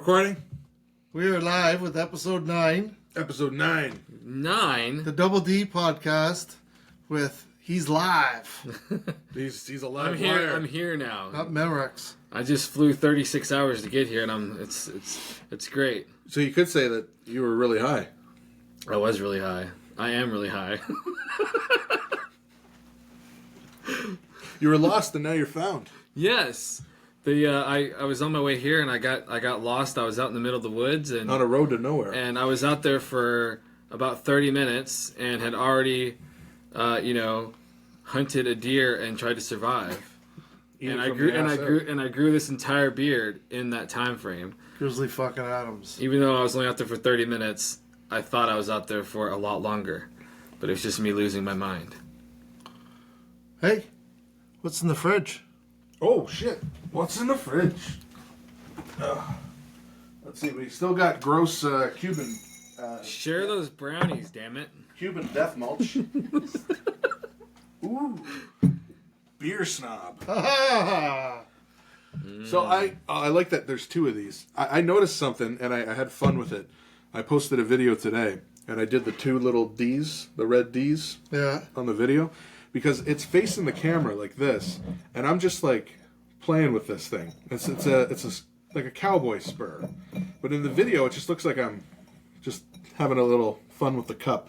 recording? We are live with episode 9. Episode 9. 9? The Double D podcast with He's Live. He's a live I'm here. wire. I'm here now. Not Memorex. I just flew 36 hours to get here, and it's great. So you could say that you were really high. I was really high. I am really high. You were lost and now you're found. Yes. I was on my way here and I got lost. I was out in the middle of the woods and On a road to nowhere. and I was out there for about 30 minutes and had already hunted a deer and tried to survive. And I grew this entire beard in that time frame. Grizzly fucking Adams. Even though I was only out there for 30 minutes, I thought I was out there for a lot longer. But it was just me losing my mind. Hey, what's in the fridge? Oh, shit. What's in the fridge? Let's see. We still got gross Cuban... Share those brownies, damn it. Cuban death mulch. Ooh. Beer snob. So I like that there's two of these. I noticed something, and I had fun with it. I posted a video today, and I did the two little D's, the red D's, on the video, because it's facing the camera like this, and I'm just like playing with this thing. It's like a cowboy spur, but in the video it just looks like I'm just having a little fun with the cup,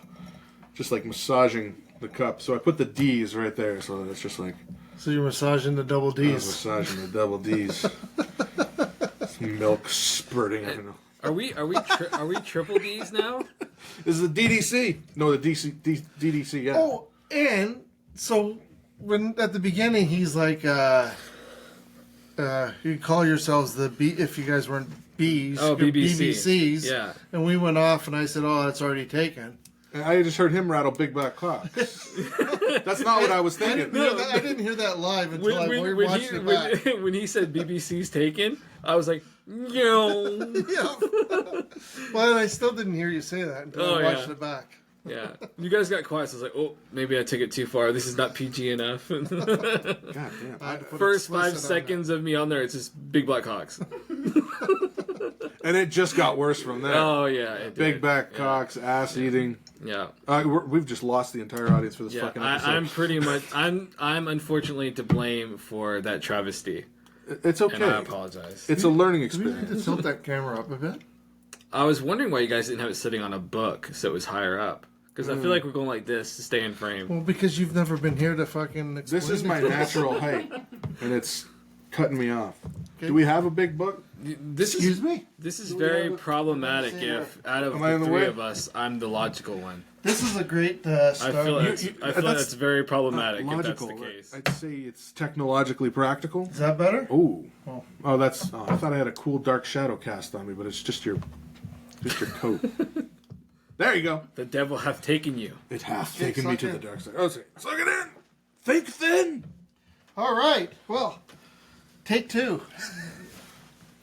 just like massaging the cup. So I put the D's right there, so it's just like. So you're massaging the double I D's. was massaging the double D's. Milk spurting. I don't know. Are we triple D's now? This is the DDC. No, the DDC. Yeah. Oh, and so when at the beginning he's like, you call yourselves the B if you guys weren't B's. Oh, BBC. BBCs. Yeah. And we went off, and I said, "Oh, it's already taken." And I just heard him rattle big black cocks. That's not what I was thinking. I didn't hear that live until I watched it back. When he said BBC's taken, I was like, yo. Yeah. Well, I still didn't hear you say that until I watched it back. Yeah. You guys got quiet, so I was like, oh, maybe I took it too far. This is not PG enough. God damn. First 5 seconds of me on there, it's just big black cocks. And it just got worse from there. Oh, yeah. It Big did. back cocks, ass eating. Yeah. We've just lost the entire audience for this fucking episode. I'm pretty much, I'm unfortunately to blame for that travesty. It's okay. And I apologize. It's a learning We experience. need to tilt that camera up a bit. I was wondering why you guys didn't have it sitting on a book so it was higher up. Because I feel like we're going like this to stay in frame. Well, because you've never been here to fucking explain This is it my to us. natural height, and it's cutting me off. Okay. Do we have a big book? Excuse me? This is Do we very have a- problematic Say if out of Am I in the the three way? of us, I'm the logical one. This is a great I start. feel that's that's very problematic Logical. if that's the case. I'd say it's technologically practical. Is that better? Oh, Oh. that's. Oh, I thought I had a cool dark shadow cast on me, but it's just your coat. There you go. The devil hath taken you. It hath Okay, taken me suck to in. the dark side. Oh, sorry. Suck it in. Think thin. All right. Well, take 2.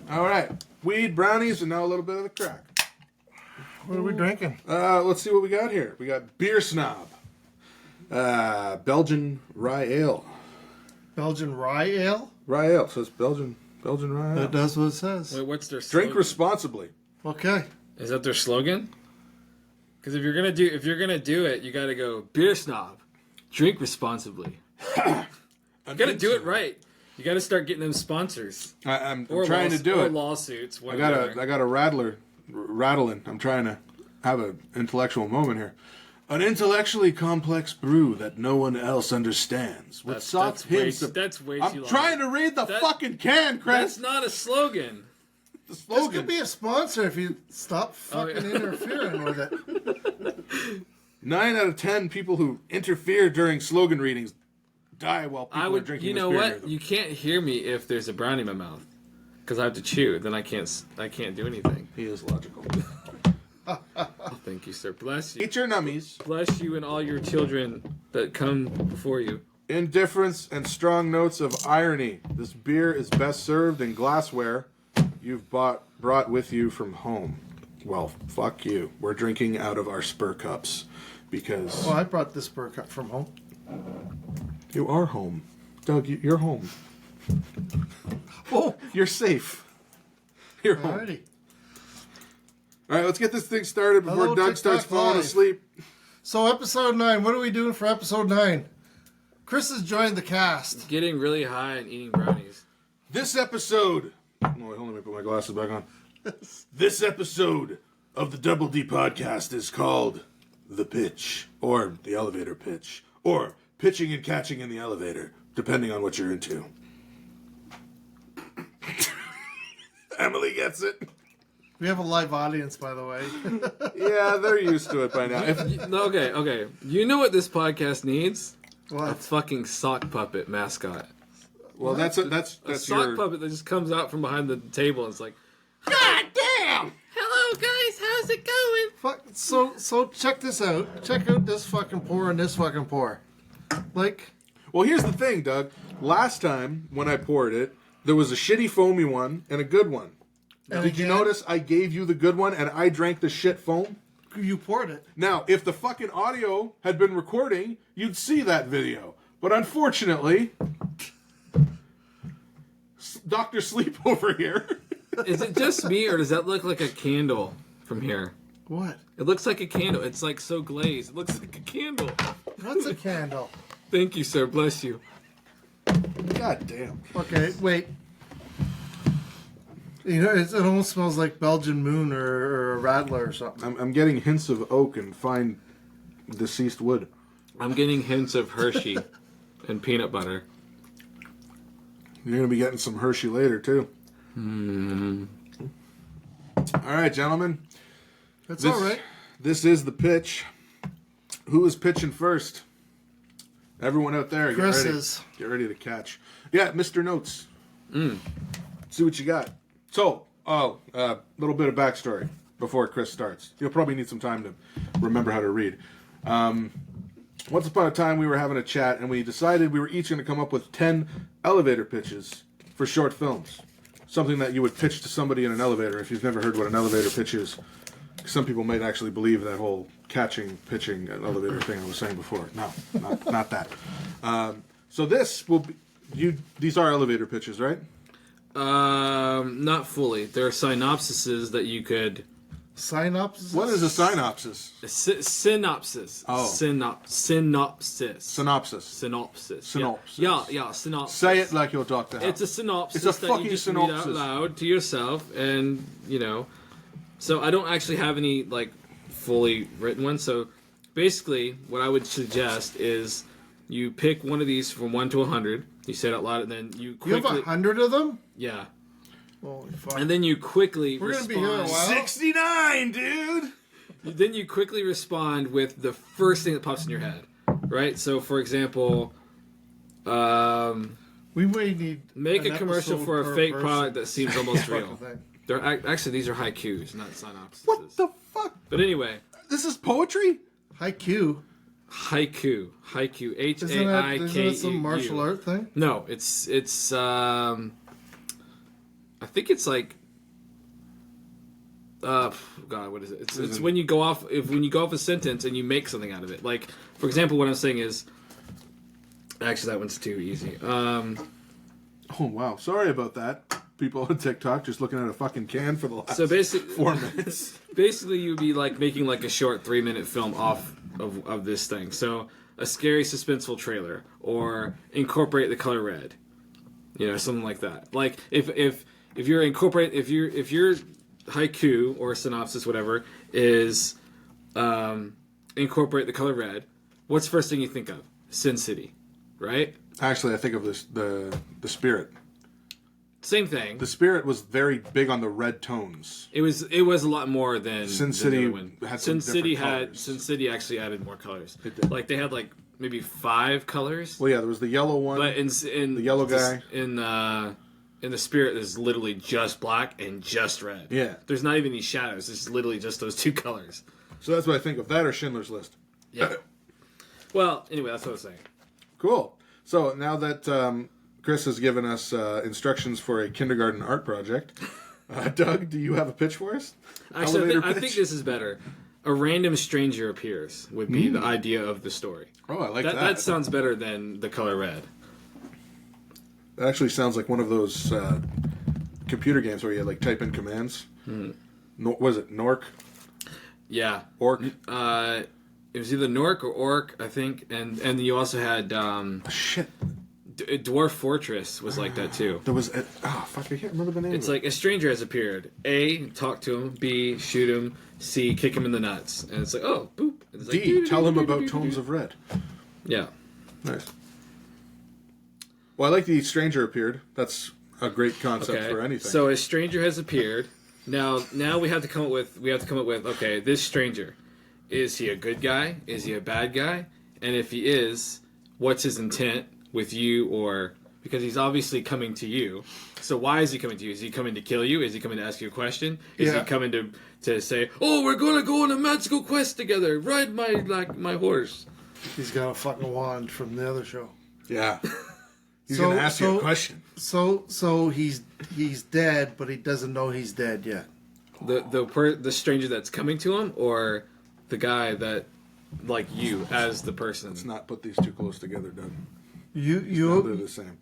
All right. Weed, brownies, and now a little bit of the crack. What are we drinking? Let's see what we got here. We got Beer Snob. Belgian Rye Ale. Belgian rye ale? Rye Ale. So it's Belgian Rye Ale. That does what it says. Wait, what's their slogan? Drink responsibly. Okay. Is that their slogan? Because if you're gonna do it, you gotta go beer snob, drink responsibly. You gotta do it right. You gotta start getting them sponsors. I'm trying to do or it. lawsuits. I got a rattling. I'm trying to have an intellectual moment here. An intellectually complex brew that no one else understands. With soft hints of... That's way too long. I'm trying to read the fucking can, Chris. That's not a slogan. The This slogan. could be a sponsor if you stop fucking interfering with it. 9 out of 10 people who interfere during slogan readings die while people are drinking. You know this beer near what? them. You can't hear me if there's a brownie in my mouth, because I have to chew. Then I can't do anything. He is logical. Oh, thank you, sir. Bless you. Eat your nummies. Bless you and all your children that come before you. Indifference and strong notes of irony. This beer is best served in glassware you've brought with you from home. Well, fuck you. We're drinking out of our spur cups because Well, I brought this Burr cup from home. you are home. Doug, you're home. Oh, You're safe. You're home. alrighty. All right, let's get this thing started before Hello, Doug starts TikTok falling Live. asleep. So episode 9, what are we doing for episode 9? Chris has joined the cast. Getting really high and eating brownies. This episode... Oh, wait, hold on, let me put my glasses back on. This episode of the Double D podcast is called The Pitch, or The Elevator Pitch, or Pitching and Catching in the Elevator, depending on what you're into. Emily gets it. We have a live audience, by the way. Yeah, they're used to it by now. Okay. You know what this podcast needs? A What? fucking sock puppet mascot. Well, that's A sock your... puppet that just comes out from behind the table and it's like, God damn! Hello guys, how's it going? Fuck. So check this out. Check out this fucking pour and this fucking pour. Like, Well, here's the thing, Doug. Last time when I poured it, there was a shitty foamy one and a good one. and Did you again, notice I gave you the good one and I drank the shit foam? you poured it? Now, if the fucking audio had been recording, you'd see that video. But unfortunately, Dr. Sleep over here. Is it just me or does that look like a candle from here? What? It looks like a candle. It's like so glazed. It looks like a candle. What's a candle? Thank you, sir. Bless you. God damn. Okay, wait. You know, it almost smells like Belgian Moon or a Rattler or something. I'm getting hints of oak and fine deceased wood. I'm getting hints of Hershey and peanut butter. You're going to be getting some Hershey later, too. All right, gentlemen. That's all right. This is the pitch. Who is pitching first? Everyone out there, Chris get ready. is. Get ready to catch. Yeah, Mr. Notes. See what you got. So, little bit of backstory before Chris starts. You'll probably need some time to remember how to read. Once upon a time, we were having a chat, and we decided we were each going to come up with 10 elevator pitches for short films. Something that you would pitch to somebody in an elevator if you've never heard what an elevator pitch is. Some people might actually believe that whole catching, pitching, elevator thing I was saying before. No, not that. So this will be... These are elevator pitches, right? Not fully. There are synopsises that you could... Synopsis? What is a synopsis? Synopsis. Oh. Synopsis. Synopsis. Synopsis. Synopsis. Yeah, synopsis. Say it like your doctor. It's a synopsis It's a that fucking you just synopsis. read out loud to yourself, and, you know... So I don't actually have any, like, fully written ones. So basically, what I would suggest is you pick one of these from 1 to 100. You say it out loud, and then you You quickly... have 100 of them? Yeah. Holy fuck. And then you quickly We're gonna respond... be here a while. 69, dude! Then you quickly respond with the first thing that pops in your head, right? So, for example, We may need make an a commercial episode for a per fake person. product that seems almost Fucking real. thing. They're actually these are haikus, not synopses. What the fuck? But anyway, This is poetry? Haiku. haiku, Isn't that some martial H-A-I-K-U. art thing? No, it's I think it's like God, what is it? It's when you go off a sentence and you make something out of it. Like, for example, what I'm saying is actually that one's too easy. Oh, wow. Sorry about that. People on TikTok just looking at a fucking can for the last So basically 4 minutes. Basically, you'd be like making like a short 3-minute film off of this thing. So a scary, suspenseful trailer, or incorporate the color red, you know, something like that. Like if your haiku or synopsis, whatever, is incorporate the color red, what's the first thing you think of? Sin City, right? Actually, I think of this the Spirit. Same thing. The Spirit was very big on the red tones. It was a lot more than Sin than City the other one. had some different colors. Sin City actually added more colors. It did. Like they had like maybe 5 colors. Well, yeah, there was the yellow one. But in the yellow guy. in the Spirit, there's literally just black and just red. Yeah. There's not even any shadows. It's literally just those 2 colors. So that's what I think of. That or Schindler's List. Yeah. Well, anyway, that's what I was saying. Cool. So now that Chris has given us instructions for a kindergarten art project, Doug, do you have a pitch for us? Actually, I pitch? think this is better. A random stranger appears would be the idea of the story. Oh, I like that. That sounds better than the color red. That actually sounds like one of those computer games where you like type in commands. Was it Nork? Yeah. Orc? It was either Nork or Orc, I think, and you also had Shit. Dwarf Fortress was like that too. There was fuck, I can't remember the name. It's like a stranger has appeared. A, talk to him. B, shoot him. C, kick him in the nuts. And it's like, oh, boop. And it's like, D, tell him about tones of red. Yeah. Nice. Well, I like the stranger appeared. That's a great concept for anything. So a stranger has appeared. Now we have to come up with okay, this stranger, is he a good guy? Is he a bad guy? And if he is, what's his intent with you? Or because he's obviously coming to you. So why is he coming to you? Is he coming to kill you? Is he coming to ask you a question? Is he coming to say, "Oh, we're gonna go on a magical quest together. Ride my horse." He's got a fucking wand from the other show. Yeah. He's gonna ask you a question. So he's dead, but he doesn't know he's dead yet. The stranger that's coming to him, or the guy that, like you as the person. Let's not put these too close together, Doug. They're the same.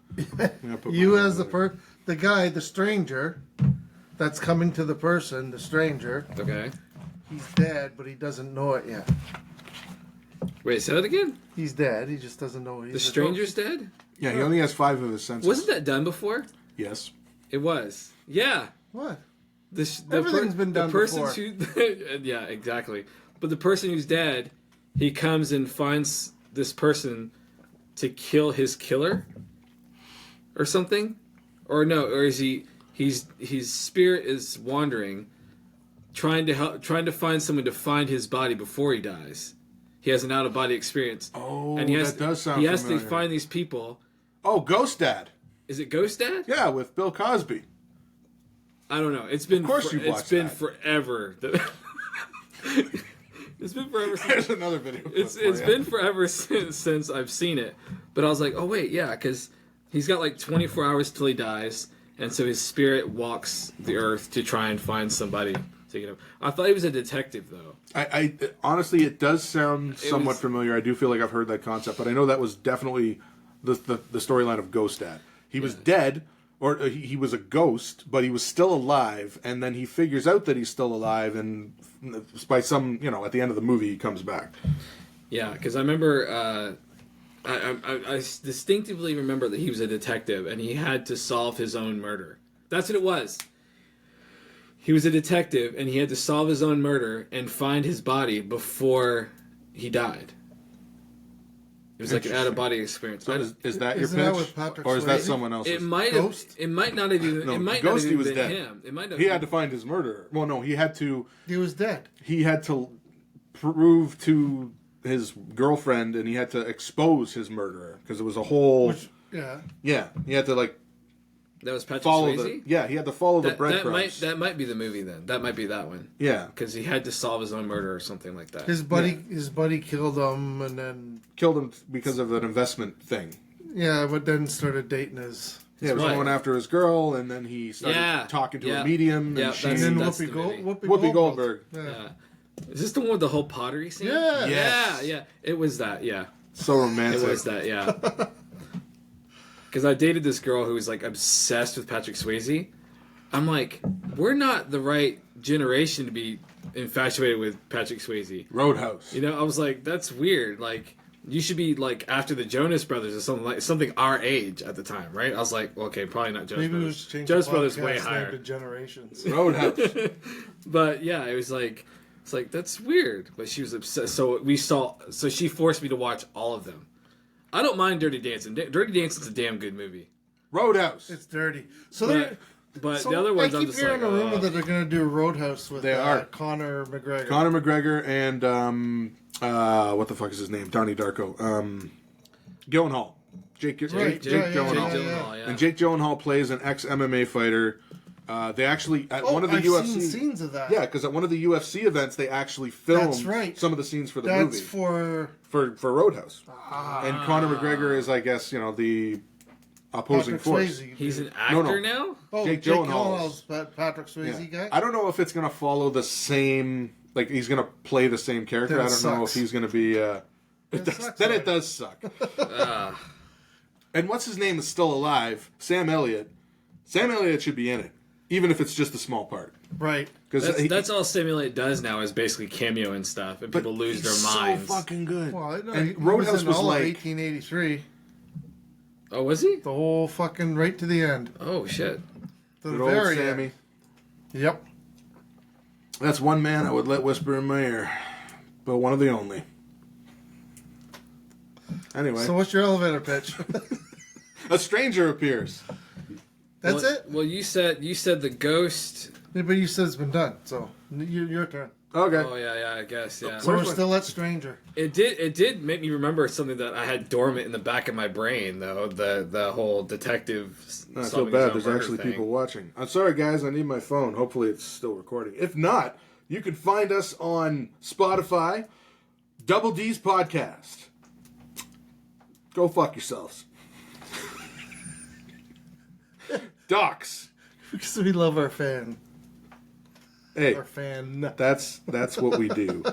You as the guy, the stranger, that's coming to the person, the stranger. Okay. He's dead, but he doesn't know it yet. Wait, say that again. He's dead. He just doesn't know he's The stranger's dead. Yeah, he only has 5 of his senses. Wasn't that done before? Yes. It was. Yeah. What? Everything's been done before. Yeah, exactly. But the person who's dead, he comes and finds this person to kill his killer, or something, or no, or is his spirit is wandering, trying to find someone to find his body before he dies. He has an out of body experience. Oh, and that does sound He has familiar. to find these people. Oh, Ghost Dad. Is it Ghost Dad? Yeah, with Bill Cosby. I don't know. It's been Of course you've watched that. Forever. It's been forever since. There's another video. It's been forever since I've seen it. But I was like, oh wait, yeah, because he's got like 24 hours till he dies, and so his spirit walks the earth to try and find somebody to get him. I thought he was a detective though. I honestly, it does sound somewhat familiar. I do feel like I've heard that concept, but I know that was definitely the storyline of Ghost Dad. He was dead, or he was a ghost, but he was still alive, and then he figures out that he's still alive, and by some, at the end of the movie, he comes back. Yeah, because I remember, I distinctively remember that he was a detective, and he had to solve his own murder. That's what it was. He was a detective, and he had to solve his own murder and find his body before he died. It was like an out-of-body experience. So is that your Isn't that pitch, with Patrick or is that Swayze? someone else's? It might Ghost? have. It might not have even. No, it might Ghost, not he have was even been dead. him. It might not. He had to find his murderer. Well, no, he had to He was dead. prove to his girlfriend, and he had to expose his murderer, because it was a whole. Yeah. He had to That was Patrick follow Swayze? he had to follow the breadcrumbs. That might be the movie then. That might be that one. Yeah, Because he had to solve his own murder or something like that. His buddy killed him, and then killed him because of an investment thing. but then started dating his. Yeah, he was going after his girl, and then he started talking to a medium, and she... And then That's Whoopi Goldberg. Yeah. Is this the one with the whole pottery scene? Yeah. Yes. Yeah. It was that, yeah. So romantic. It was that, yeah. Because I dated this girl who was like obsessed with Patrick Swayze. I'm like, we're not the right generation to be infatuated with Patrick Swayze. Roadhouse. I was like, that's weird. Like, you should be like after the Jonas Brothers or something our age at the time, right? I was like, well, okay, probably not Jonas Maybe Brothers. change Jonas the Brothers podcast way name higher. to Generations. Roadhouse. But yeah, it was like, it's like that's weird. But she was obsessed. So she forced me to watch all of them. I don't mind Dirty Dancing. Dirty Dancing's a damn good movie. Roadhouse. It's dirty. But the other ones, I I'm keep just hearing like, a rumor that they're going to do Roadhouse with Conor McGregor. Conor McGregor and what the fuck is his name? Donnie Darko. Gyllenhaal. Jake Gyllenhaal. Yeah. And Jake Gyllenhaal plays an ex-MMA fighter. They actually at one of the I've UFC seen scenes of that. Yeah, because at one of the UFC events they actually filmed some of the scenes for the movie. That's for Roadhouse. And Conor McGregor is, I guess, the opposing Patrick force. Swayze. He's an actor now? Oh, Jake Jake Gyllenhaal's Gyllenhaal's Patrick Swayze guy? I don't know if it's going to follow the same... Like, he's going to play the same character. Then I don't know if he's going to be... It does suck. And what's his name is still alive? Sam Elliott. Sam Elliott should be in it. even if it's just a small part. Right. Because That's all Simulate does now is basically cameo and stuff, and people lose their minds. So fucking good. Well, no, and he Roadhouse in was all of like 1883. Oh, was he? The whole fucking right to the end. Oh shit. The good old very Sammy. end. Yep. That's one man I would let whisper in my ear, but one of the only. Anyway, So what's your elevator pitch? a stranger appears. That's it? Well, you said the ghost. Yeah, but you said it's been done, so your turn. Okay. Oh yeah, I guess yeah. So we're Where's my- still at stranger. It did make me remember something that I had dormant in the back of my brain though. The whole detective. I feel solving his bad. own There's murder actually thing. people watching. I'm sorry, guys. I need my phone. Hopefully, it's still recording. If not, you can find us on Spotify, Double D's podcast. Go fuck yourselves. Docs. Because we love our fan. Hey, Our fan. that's what we do.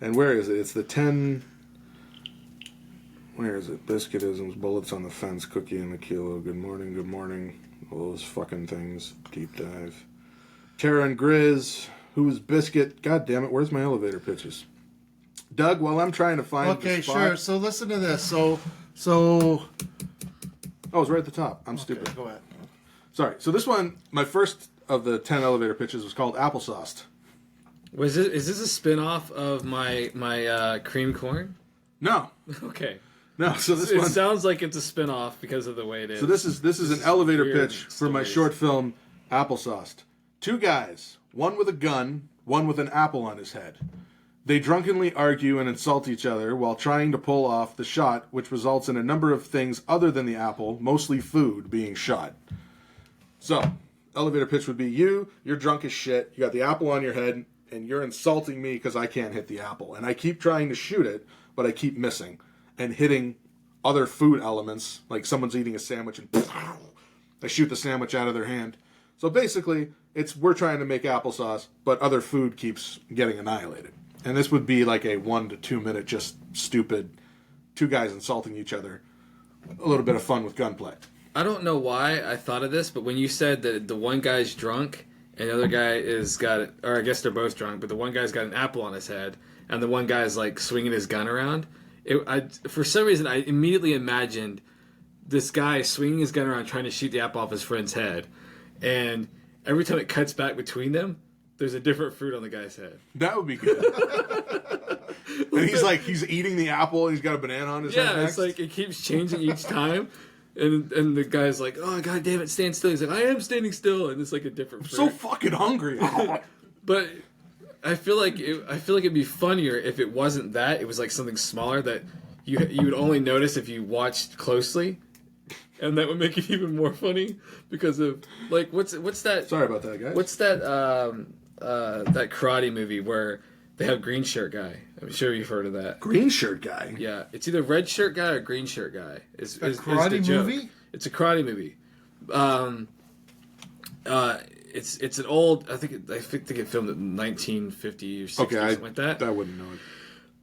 And where is it? It's the 10. Where is it? Biscuitisms, bullets on the fence, cookie in the kilo. Good morning, good morning. All those fucking things. Deep dive. Tara and Grizz. Who's Biscuit? God damn it, where's my elevator pitches? Doug, while I'm trying to find Okay, the spot. sure. So listen to this. So Oh, it's right at the top. I'm stupid. okay, go ahead. Sorry. So this one, my first of the 10 elevator pitches was called Applesauce. Is this a spin-off of my cream corn? No. Okay. No, so this It one... sounds like it's a spin-off because of the way it is. So this is an elevator weird pitch for my stories. short film, Applesauce. Two guys, one with a gun, one with an apple on his head. They drunkenly argue and insult each other while trying to pull off the shot, which results in a number of things other than the apple, mostly food, being shot. So, elevator pitch would be you're drunk as shit, you got the apple on your head, and you're insulting me because I can't hit the apple. And I keep trying to shoot it, but I keep missing. And hitting other food elements, like someone's eating a sandwich and I shoot the sandwich out of their hand. So basically, we're trying to make applesauce, but other food keeps getting annihilated. And this would be like a 1 to 2 minute, just stupid, two guys insulting each other. A little bit of fun with gunplay. I don't know why I thought of this, but when you said that the one guy's drunk and the other guy or I guess they're both drunk, but the one guy's got an apple on his head and the one guy's like swinging his gun around, for some reason I immediately imagined this guy swinging his gun around trying to shoot the apple off his friend's head, and every time it cuts back between them, there's a different fruit on the guy's head. That would be good. And he's eating the apple and he's got a banana on his head. Yeah, it's like it keeps changing each time. And the guy's like, oh, god damn it, stand still. He's like, I am standing still. And it's like a different fruit. so fucking hungry. But I feel like it'd be funnier if it wasn't that. It was like something smaller that you would only notice if you watched closely. And that would make it even more funny because of like what's that? Sorry about that, guys. What's that that karate movie where they have green shirt guy? I'm sure you've heard of that. Green shirt guy? Yeah, it's either red shirt guy or green shirt guy. Is karate the joke. movie? It's a karate movie. It's an old. I think they get filmed in 1950 or 60 Okay, something like that. I wouldn't know it.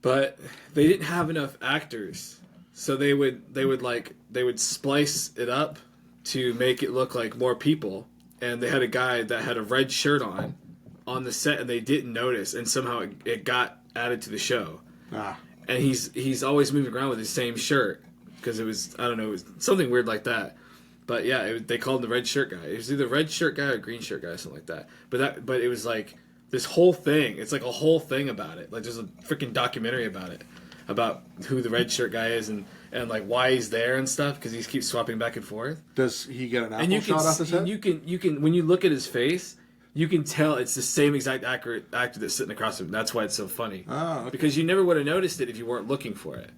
But they didn't have enough actors, so they would splice it up to make it look like more people. And they had a guy that had a red shirt on the set, and they didn't notice, and somehow it got added to the show. Ah. And he's always moving around with his same shirt because it was something weird like that. But yeah, they called him the red shirt guy. It was either red shirt guy or green shirt guy, something like that. But it was like this whole thing. It's like a whole thing about it. Like there's a freaking documentary about it, about who the red shirt guy is and like why he's there and stuff because he keeps swapping back and forth. Does he get an apple And you shot off his head? you can when you look at his face, you can tell it's the same exact actor that's sitting across from him. That's why it's so funny. Oh, okay. Because you never would have noticed it if you weren't looking for it.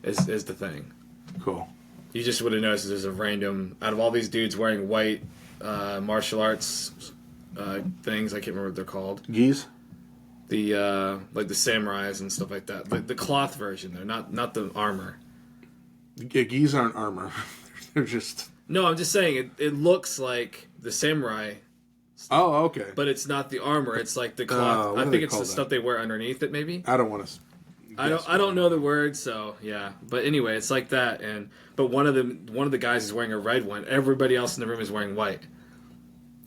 Is the thing. Cool. You just would have noticed there's a random out of all these dudes wearing white martial arts things. I can't remember what they're called. Geese? The like the samurais and stuff like that. The cloth version, though, not the armor. Yeah, geese aren't armor. They're just... No, I'm just saying it looks like the samurai. Oh, okay. But it's not the armor. It's like the cloth. what I do think they it's call the that? stuff they wear underneath it. Maybe. I don't want to... I don't know the word. So yeah. But anyway, it's like that. But one of the guys is wearing a red one. Everybody else in the room is wearing white.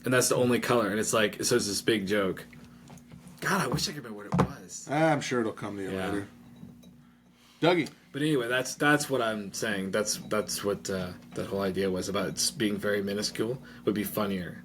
and that's the only color, and it's like so it's this big joke. God, I wish I could remember what it was. I'm sure it'll come to you later. Dougie. But anyway, that's what I'm saying. That's what that whole idea was about. It's being very minuscule would be funnier.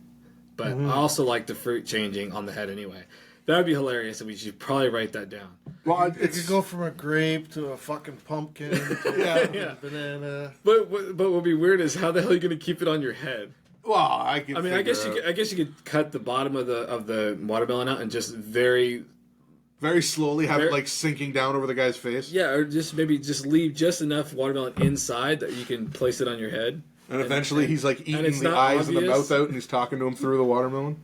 But I also like the fruit changing on the head anyway. That would be hilarious, and we should probably write that down. Well, it could go from a grape to a fucking pumpkin to a banana. But what would be weird is how the hell are you going to keep it on your head? Well, I guess you could cut the bottom of the watermelon out and just very slowly have it like sinking down over the guy's face. Yeah, or maybe leave just enough watermelon inside that you can place it on your head. And eventually he's like eating the eyes and the mouth out, and he's talking to him through the watermelon.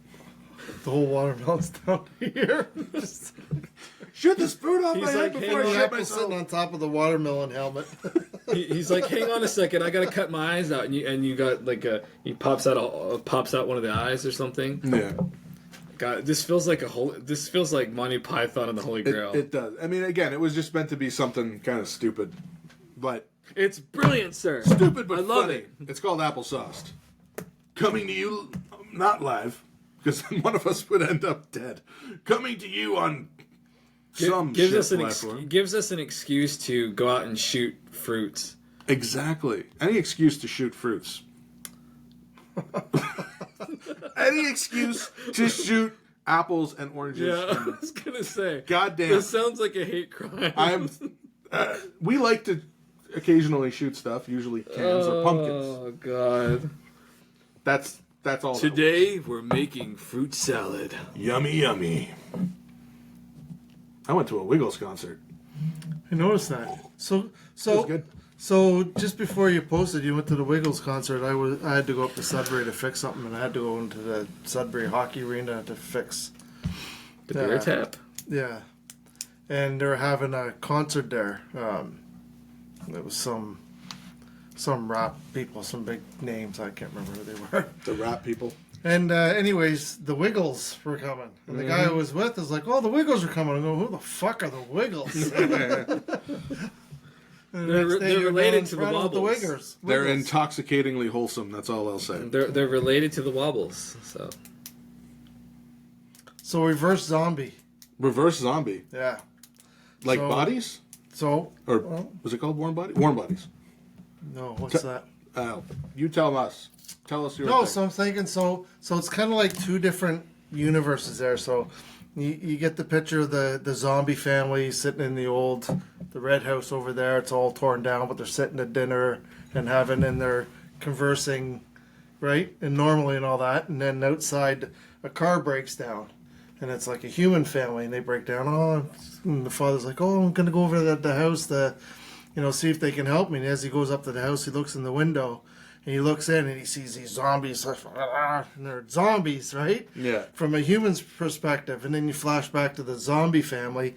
The whole watermelon's down here. Shoot this fruit off my head before I shit myself. Sitting on top of the watermelon helmet. He's like, hang on a second, I gotta cut my eyes out, and you got like he pops out one of the eyes or something. Yeah. God, this feels like Monty Python and the Holy Grail. It does. I mean, again, it was just meant to be something kind of stupid, but it's brilliant, sir. Stupid but I love funny. it. It's called applesauce. Coming to you, not live, because one of us would end up dead. Coming to you on gives us an excuse to go out and shoot fruits. Exactly. Any excuse to shoot fruits. Any excuse to shoot apples and oranges. Yeah, I was gonna say. Goddamn. This sounds like a hate crime. We like to occasionally shoot stuff, usually cans or pumpkins. Oh God. That's all. Today we're making fruit salad. Yummy, yummy. I went to a Wiggles concert. I noticed that. So It was good. So just before you posted, you went to the Wiggles concert. I had to go up to Sudbury to fix something, and I had to go into the Sudbury hockey arena to fix the beer tap. Yeah, and they're having a concert there. It was some rap people, some big names. I can't remember who they were. The rap people. And anyways, the Wiggles were coming, and the guy I was with was like, "Oh, the Wiggles are coming." I go, "Who the fuck are the Wiggles?" They're related to the Wobbles. They're intoxicatingly wholesome. That's all I'll say. They're related to the Wobbles. So reverse zombie. Reverse zombie. Yeah. Like bodies? So. Or was it called warm bodies? Warm bodies. No, what's that? You tell us. Tell us your thing. So I'm thinking, so it's kind of like two different universes there. So you get the picture of the zombie family sitting in the red house over there. It's all torn down, but they're sitting at dinner and they're conversing, right? And normally and all that. And then outside, a car breaks down. And it's like a human family, and they break down. And the father's like, "Oh, I'm gonna go over to the house to, see if they can help me." And as he goes up to the house, he looks in the window, and he looks in, and he sees these zombies, and they're zombies, right? Yeah. From a human's perspective, and then you flash back to the zombie family,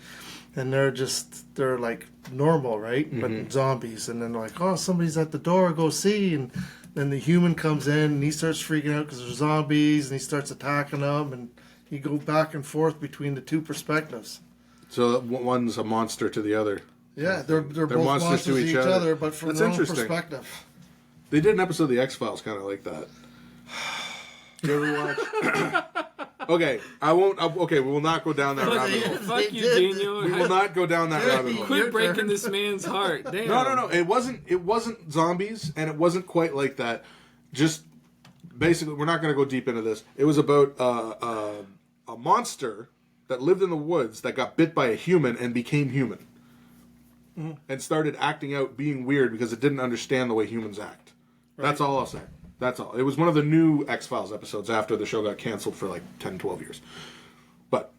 and they're like normal, right? Mm-hmm. But zombies, and then they're like, "Oh, somebody's at the door. Go see." And then the human comes in, and he starts freaking out because there's zombies, and he starts attacking them, and you go back and forth between the two perspectives. So one's a monster to the other. Yeah, they're both monsters to each other, but from their own perspective. They did an episode of the X-Files kind of like that. You ever watch? Okay, I won't. Okay, we will not go down that rabbit hole. Fuck you, Daniel. We will not go down that rabbit hole. Quit breaking this man's heart. Damn. No. It wasn't zombies, and it wasn't quite like that. Just basically, we're not going to go deep into this. It was about a monster that lived in the woods that got bit by a human and became human. Mm-hmm. And started acting out, being weird because it didn't understand the way humans act. Right. That's all I'll say. That's all. It was one of the new X-Files episodes after the show got canceled for like 10, 12 years. But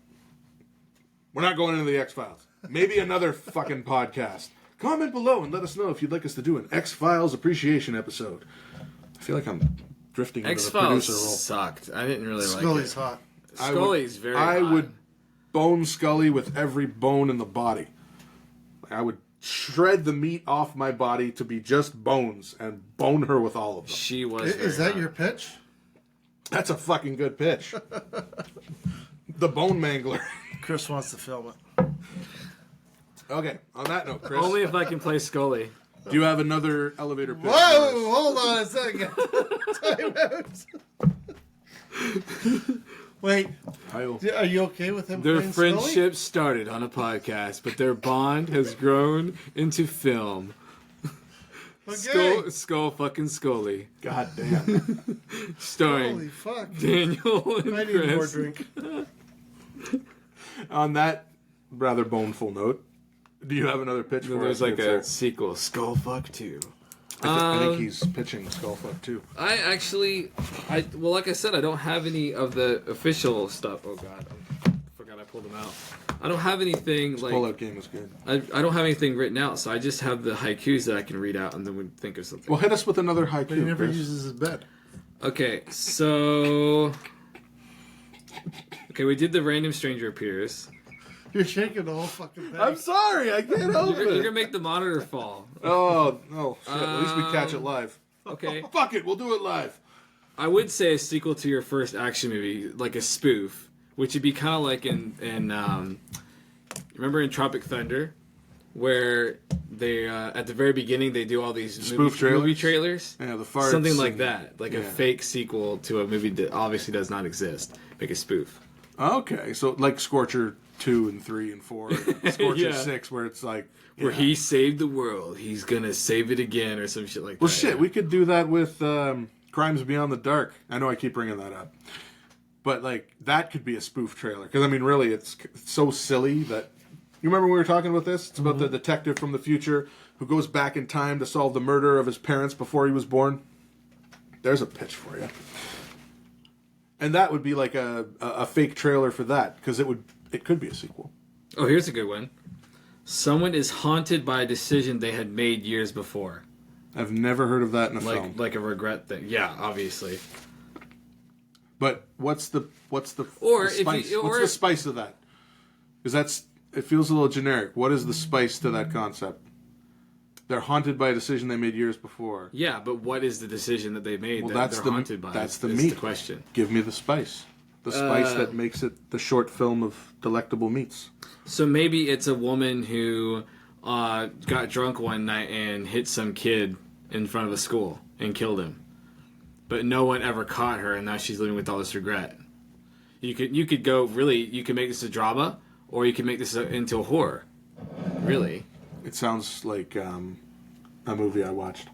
we're not going into the X-Files. Maybe another fucking podcast. Comment below and let us know if you'd like us to do an X-Files appreciation episode. I feel like I'm drifting into the producer role. X-Files sucked. I didn't really like it. Scully's hot. Scully's very hot. I would bone Scully with every bone in the body. I would shred the meat off my body to be just bones and bone her with all of them. She was Is that your pitch? That's a fucking good pitch. The bone mangler. Chris wants to film it. Okay, on that note, Chris. Only if I can play Scully. Do you have another elevator pitch? Whoa, hold on a second. Time out. Wait, Kyle. are you okay with him Their playing friendship started on a podcast, but their bond has grown into film. Scully? Okay. Skull fucking Scully. God damn. Starring Holy fuck. Daniel and I need Chris. more drink. On that rather boneful note, do you have another pitch for There's us? like a sequel, Skullfuck 2. I think he's pitching Skullfuck too. I actually, well, like I said, I don't have any of the official stuff. Oh god, I forgot I pulled them out. I don't have anything This like. Pullout game is good. I don't have anything written out, so I just have the haikus that I can read out, and then we think of something. Well, hit us with another haiku. But he never Chris. uses his bed. Okay, so. Okay, we did the random stranger appears. You're shaking the whole fucking thing. I'm sorry, I can't help You're it. gonna make the monitor fall. Oh, no. Shit. At least we catch it live. Okay. Fuck it, we'll do it live. I would say a sequel to your first action movie, like a spoof, which would be kind of like in remember in Tropic Thunder, where they at the very beginning they do all these Spoof movie trailers. Yeah, the farts. Something like and- that, like a yeah. fake sequel to a movie that obviously does not exist. Make a spoof. Okay, so like Scorcher 2 and 3 and 4, and Scorcher Yeah. 6, where it's like... Where yeah. he saved the world, he's gonna save it again, or some shit like that. Well, shit, yeah. we could do that with Crimes Beyond the Dark. I know I keep bringing that up. But, like, that could be a spoof trailer. Because, I mean, really, it's so silly that... You remember when we were talking about this? It's about the detective from the future who goes back in time to solve the murder of his parents before he was born. There's a pitch for you. And that would be like a fake trailer for that. Because it could be a sequel. Oh, here's a good one. Someone is haunted by a decision they had made years before. I've never heard of that in a film. Like a regret thing. Yeah, obviously. But what's the Or the if spice? you- or What's the if- spice of that? Because it feels a little generic. What is the spice to that concept? They're haunted by a decision they made years before. Yeah, but what is the decision that they made Well, that that's they're the haunted by? that's the That's meat. the question. Give me the spice. The spice that makes it the short film of delectable meats. So maybe it's a woman who got drunk one night and hit some kid in front of a school and killed him, but no one ever caught her, and now she's living with all this regret. You could go really. You could make this a drama, or you could make this into a horror. Really. It sounds like a movie I watched.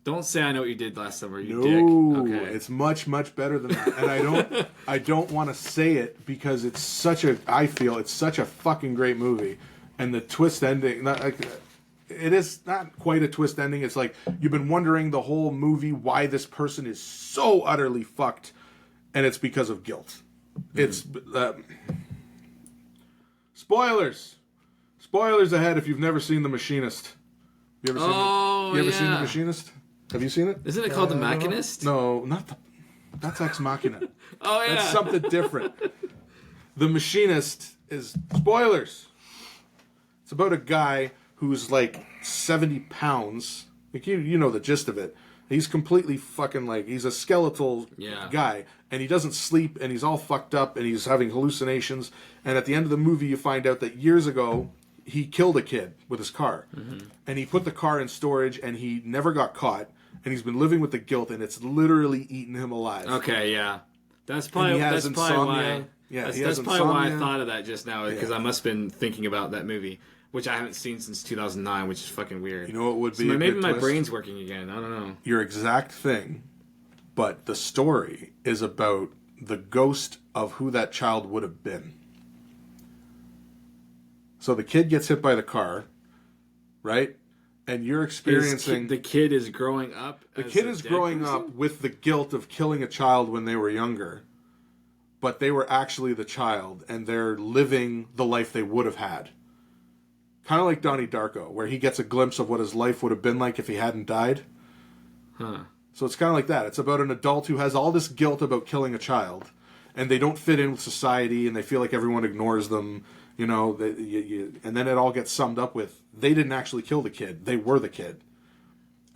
Don't say I know what you did last summer, you No, dick. Okay. it's much better than that. And I don't want to say it because I feel it's such a fucking great movie. And the twist ending, it is not quite a twist ending. It's like you've been wondering the whole movie why this person is so utterly fucked, and it's because of guilt. It's spoilers ahead if you've never seen The Machinist. You ever seen The Machinist? Have you seen it? Isn't it called The Machinist? No, that's Ex Machina. Oh yeah. That's something different. The Machinist is spoilers. It's about a guy who's like 70 pounds. Like you know the gist of it. He's completely fucking he's a skeletal guy, and he doesn't sleep, and he's all fucked up, and he's having hallucinations. And at the end of the movie, you find out that years ago he killed a kid with his car, and he put the car in storage, and he never got caught. And he's been living with the guilt, and it's literally eaten him alive. Okay, yeah. That's And probably he has that's probably why. insomnia. Yeah, that's, he that's has probably why I insomnia. thought of that just now because I must have been thinking about that movie, which I haven't seen since 2009, which is fucking weird. You know what would be So a maybe good my twist? brain's working again. I don't know. Your exact thing, but the story is about the ghost of who that child would have been. So the kid gets hit by the car, right? And you're experiencing... The kid is growing up. The as kid a is dead growing person? up with the guilt of killing a child when they were younger, but they were actually the child, and they're living the life they would have had. Kind of like Donnie Darko, where he gets a glimpse of what his life would have been like if he hadn't died. Huh. So it's kind of like that. It's about an adult who has all this guilt about killing a child, and they don't fit in with society, and they feel like everyone ignores them, you know. And then it all gets summed up with, they didn't actually kill the kid. They were the kid.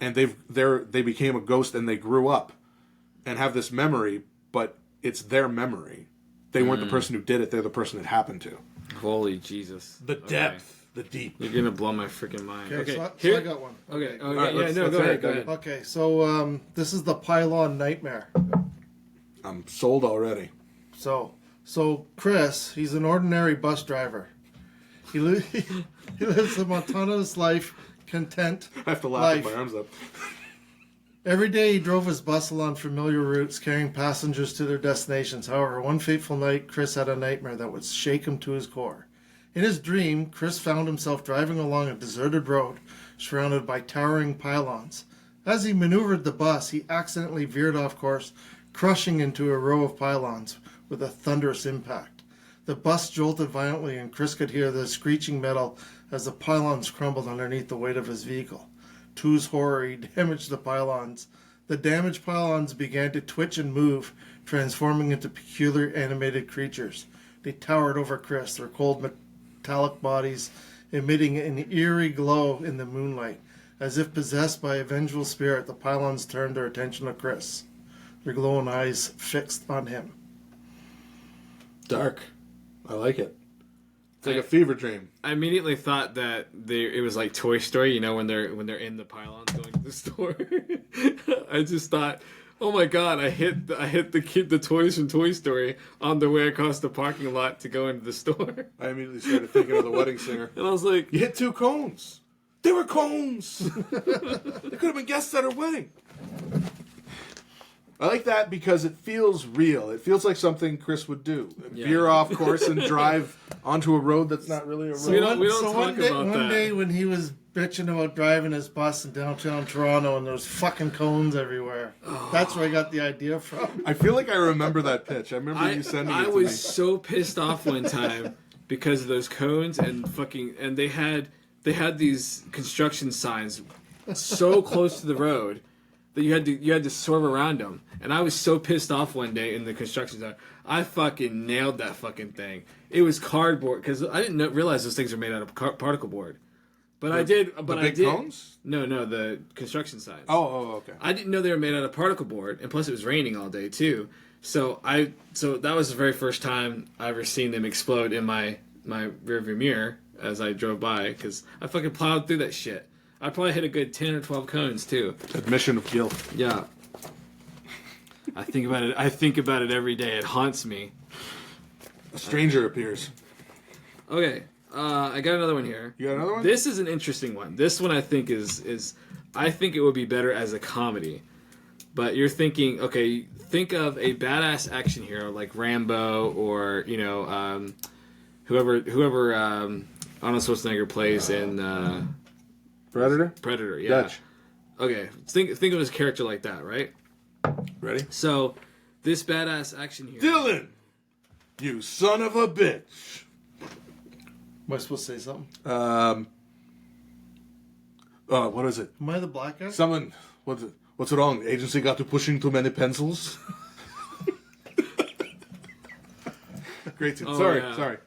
And they became a ghost, and they grew up and have this memory, but it's their memory. They weren't the person who did it. They're the person it happened to. Holy Jesus. The depth, the deep. You're gonna blow my freaking mind. Okay, Okay, so I got one. Okay. right, Yeah. let's No. Go hear ahead. it. Go ahead. Okay, so this is the pylon nightmare. I'm sold already. So Chris, he's an ordinary bus driver. He lives a monotonous life, content I have to laugh life. with my arms up. Every day he drove his bus along familiar routes, carrying passengers to their destinations. However, one fateful night, Chris had a nightmare that would shake him to his core. In his dream, Chris found himself driving along a deserted road, surrounded by towering pylons. As he maneuvered the bus, he accidentally veered off course, crushing into a row of pylons with a thunderous impact. The bus jolted violently, and Chris could hear the screeching metal as the pylons crumbled underneath the weight of his vehicle. To his horror, he damaged the pylons. The damaged pylons began to twitch and move, transforming into peculiar animated creatures. They towered over Chris, their cold metallic bodies emitting an eerie glow in the moonlight. As if possessed by a vengeful spirit, the pylons turned their attention to Chris, their glowing eyes fixed on him. Dark. I like it. It's like a fever dream. I immediately thought that it was like Toy Story, you know, when they're in the pylons going to the store. I just thought, oh my god, I hit the toys from Toy Story on the way across the parking lot to go into the store. I immediately started thinking of The Wedding Singer. And I was like, You hit 2 cones. They were cones. They could have been guests at her wedding. I like that because it feels real. It feels like something Chris would do. Yeah. Veer off course and drive onto a road that's not really a road. We don't talk about one that. day when he was bitching about driving his bus in downtown Toronto and there was fucking cones everywhere. That's where I got the idea from. I feel like I remember that pitch. I remember you sending it to was me. so pissed off one time because of those cones and they had these construction signs so close to the road that you had to swerve around them. And I was so pissed off one day in the construction zone. I fucking nailed that fucking thing. It was cardboard because I didn't realize those things are made out of particle board. But I did. But the big I did. cones? No, the construction signs. Oh, okay. I didn't know they were made out of particle board, and plus it was raining all day too. So that was the very first time I ever seen them explode in my rearview mirror as I drove by because I fucking plowed through that shit. I probably hit a good 10 or 12 cones too. Admission of guilt. Yeah. I think about it every day. It haunts me. A stranger appears. Okay. I got another one here. You got another one? This is an interesting one. This one I think is I think it would be better as a comedy. But you're thinking, okay, think of a badass action hero like Rambo or, you know, whoever Arnold Schwarzenegger plays in Predator? Predator, yeah. Dutch. Okay, think of his character like that, right? Ready? So, this badass action hero. Dylan! You son of a bitch! Am I supposed to say something? What is it? Am I the black guy? Someone, what's wrong? The agency got to pushing too many pencils? Great tune. Oh, Sorry.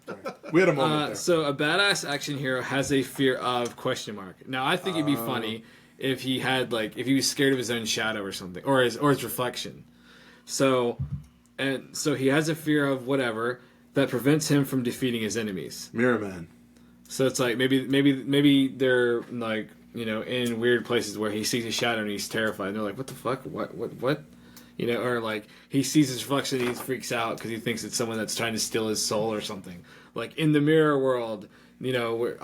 yeah. We had a moment there. So a badass action hero has a fear of ? Now I think it'd be funny if he was scared of his own shadow or something, or his reflection. So he has a fear of whatever that prevents him from defeating his enemies. Mirror Man. So it's like maybe they're like, you know, in weird places where he sees a shadow and he's terrified. And they're like, what the fuck? What? You know, or like he sees his reflection and he freaks out because he thinks it's someone that's trying to steal his soul or something. Like in the mirror world, you know, where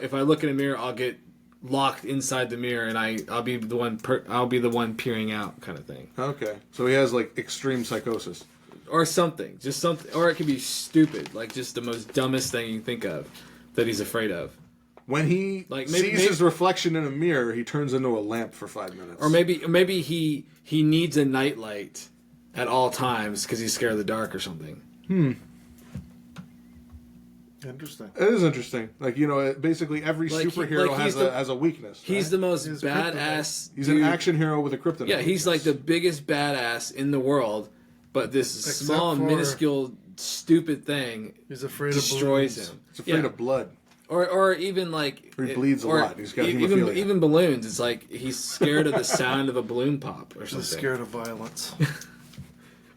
if I look in a mirror, I'll get locked inside the mirror and I'll be the one peering out, kind of thing. Okay, so he has like extreme psychosis. Or something, just something, or it could be stupid, like just the most dumbest thing you can think of that he's afraid of. When he sees his reflection in a mirror, he turns into a lamp for 5 minutes. Or maybe he needs a nightlight at all times because he's scared of the dark or something. Interesting. It is interesting. Like, you know, basically every superhero has a weakness. Right? He's the most badass. He's an action hero with a kryptonite. Yeah, he's like the biggest badass in the world, but this small, minuscule, stupid thing he's afraid destroys of him. He's afraid of blood. Or even like... Or he bleeds a lot. He's got hemophilia. Even balloons. It's like he's scared of the sound of a balloon pop or something. He's scared of violence.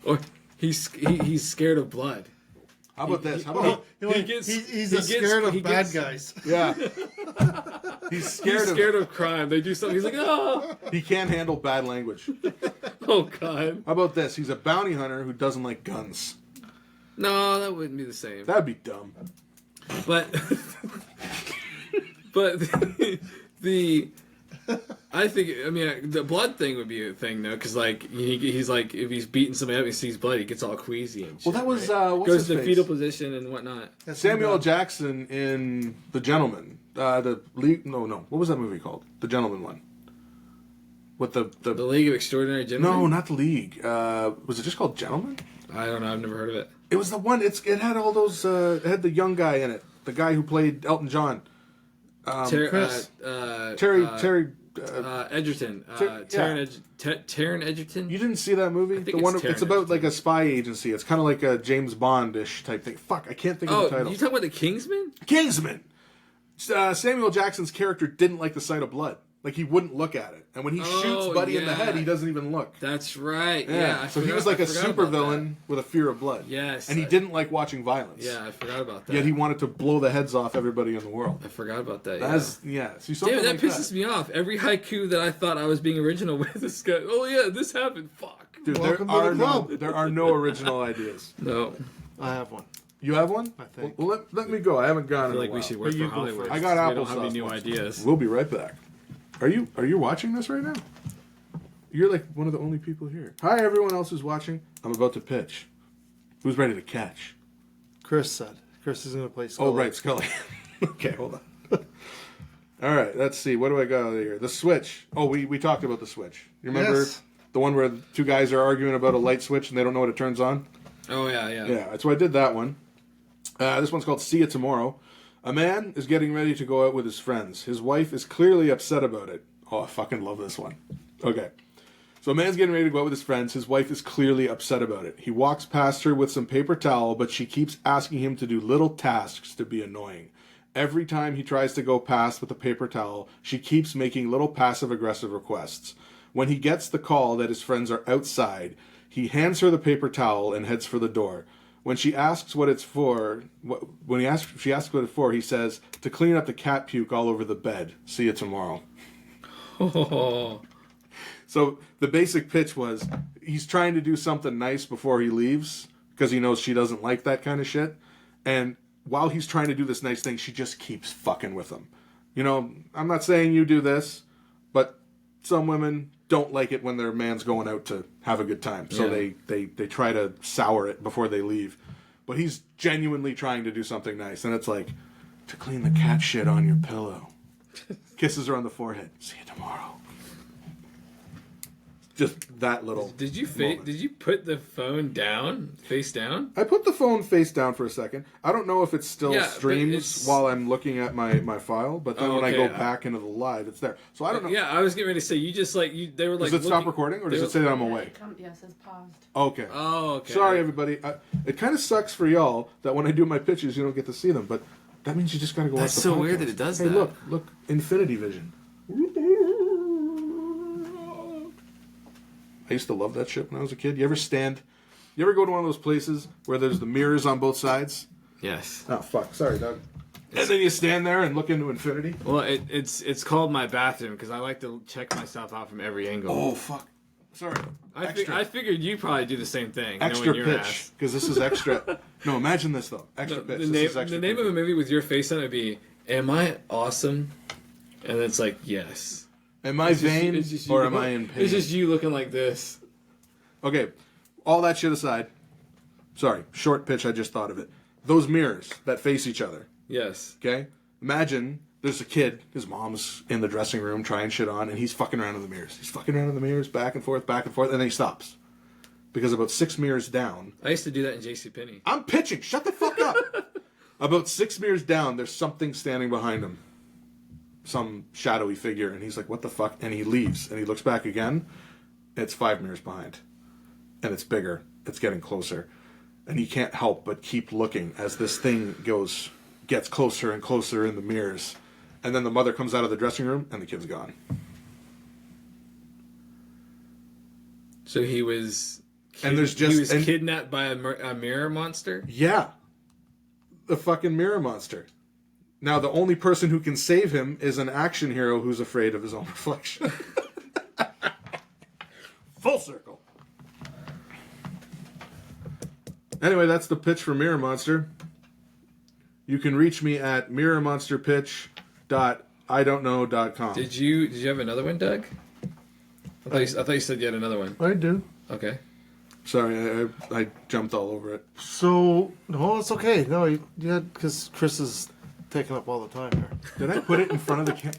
Or he's scared of blood. How about this? He's scared of bad guys. Yeah. He's scared of crime. They do something. He's like, oh. He can't handle bad language. Oh God. How about this? He's a bounty hunter who doesn't like guns. No, that wouldn't be the same. That'd be dumb. But but I mean the blood thing would be a thing though, because like he's like if he's beating somebody up and he sees blood, he gets all queasy and shit. Well, that was right? what's Goes his to the face? fetal position and whatnot. Samuel L. Jackson in The Gentleman. The League. No. What was that movie called? The Gentleman one. With the League of Extraordinary Gentlemen. No, not the League. Was it just called Gentleman? I don't know. I've never heard of it. It was the one. It had all those. It had the young guy in it. The guy who played Elton John. Chris. Terry. Edgerton. Taron Edgerton. You didn't see that movie? think It's about like a spy agency. It's kind of like a James Bond-ish type thing. Fuck, I can't think of the title. You talking about the Kingsman? Kingsman. Samuel Jackson's character didn't like the sight of blood. Like, he wouldn't look at it. And when he shoots Buddy in the head, he doesn't even look. That's right. So he was like a supervillain with a fear of blood. Yes. And he didn't like watching violence. Yeah, I forgot about that. Yet he wanted to blow the heads off everybody in the world. I forgot about that. See, Damn, that pisses me off. Every haiku that I thought I was being original with, this guy, oh yeah, this happened. Fuck. Dude, there are no original ideas. No. I have one. You have one? I think. Well, let me go. I haven't gone I feel in like a we while. should work for Hollywood. I got We applesauce. don't have any new ideas. We'll be right back. Are you watching this right now? You're like one of the only people here. Hi, everyone else who's watching. I'm about to pitch. Who's ready to catch? Chris said. Chris is going to play Scully. Oh, right, Scully. Okay, hold on. All right, let's see. What do I got here? The Switch. Oh, we talked about the Switch. You remember the one where two guys are arguing about a light switch and they don't know what it turns on? Oh, yeah. Yeah, so I did that one. This one's called See You Tomorrow. A man is getting ready to go out with his friends. His wife is clearly upset about it. Oh, I fucking love this one. Okay. So a man's getting ready to go out with his friends. His wife is clearly upset about it. He walks past her with some paper towel, but she keeps asking him to do little tasks to be annoying. Every time he tries to go past with a paper towel, she keeps making little passive-aggressive requests. When he gets the call that his friends are outside, he hands her the paper towel and heads for the door. When she asks what it's for, she asks what it's for, he says, to clean up the cat puke all over the bed. See you tomorrow. Oh. So the basic pitch was he's trying to do something nice before he leaves because he knows she doesn't like that kind of shit. And while he's trying to do this nice thing, she just keeps fucking with him. You know, I'm not saying you do this, but some women don't like it when their man's going out to have a good time. So they try to sour it before they leave. But he's genuinely trying to do something nice. And it's like, to clean the cat shit on your pillow. Kisses her on the forehead. See you tomorrow. Just that little. Did you put the phone down, face down? I put the phone face down for a second. I don't know if it still but streams it's- while I'm looking at my file, but then when I go back into the live, it's there. So I don't know. Yeah, I was getting ready to say they were like. Does it stop recording, or does it say that I'm away? Yeah, it says paused. Okay. Oh, okay. Sorry, everybody. It kind of sucks for y'all that when I do my pitches, you don't get to see them, but that means you just got to go watch the That's so podcast. weird that it does Hey, that. look, Infinity Vision. I used to love that shit when I was a kid. You ever go to one of those places where there's the mirrors on both sides? Yes. Oh, fuck. Sorry, Doug. And then you stand there and look into infinity? Well, it's called my bathroom because I like to check myself out from every angle. Oh, fuck. Sorry. I figured you probably do the same thing. Extra knowing your pitch. ass. Because this is extra. No, imagine this, though. Extra pitch. The name of a movie with your face on it would be, Am I Awesome? And it's like, yes. Am I vain or am I in pain? It's just you looking like this. Okay, all that shit aside. Sorry, short pitch, I just thought of it. Those mirrors that face each other. Yes. Okay? Imagine there's a kid, his mom's in the dressing room trying shit on, and he's fucking around in the mirrors. He's fucking around in the mirrors, back and forth, and then he stops. Because about 6 mirrors down... I used to do that in JCPenney. I'm pitching! Shut the fuck up! About 6 mirrors down, there's something standing behind him. Some shadowy figure, and he's like, what the fuck? And he leaves, and he looks back again, and it's 5 mirrors behind. And it's bigger. It's getting closer. And he can't help but keep looking as this thing gets closer and closer in the mirrors. And then the mother comes out of the dressing room, and the kid's gone. So he was... And there's he was just... kidnapped by a mirror monster? Yeah. The fucking mirror monster. Now, the only person who can save him is an action hero who's afraid of his own reflection. Full circle. Anyway, that's the pitch for Mirror Monster. You can reach me at mirrormonsterpitch.idon'tknow.com. Did you have another one, Doug? I thought you said you had another one. I do. Okay. Sorry, I jumped all over it. So, no, it's okay. No, yeah, because Chris is taking up all the time here. Did I put it in front of the camera?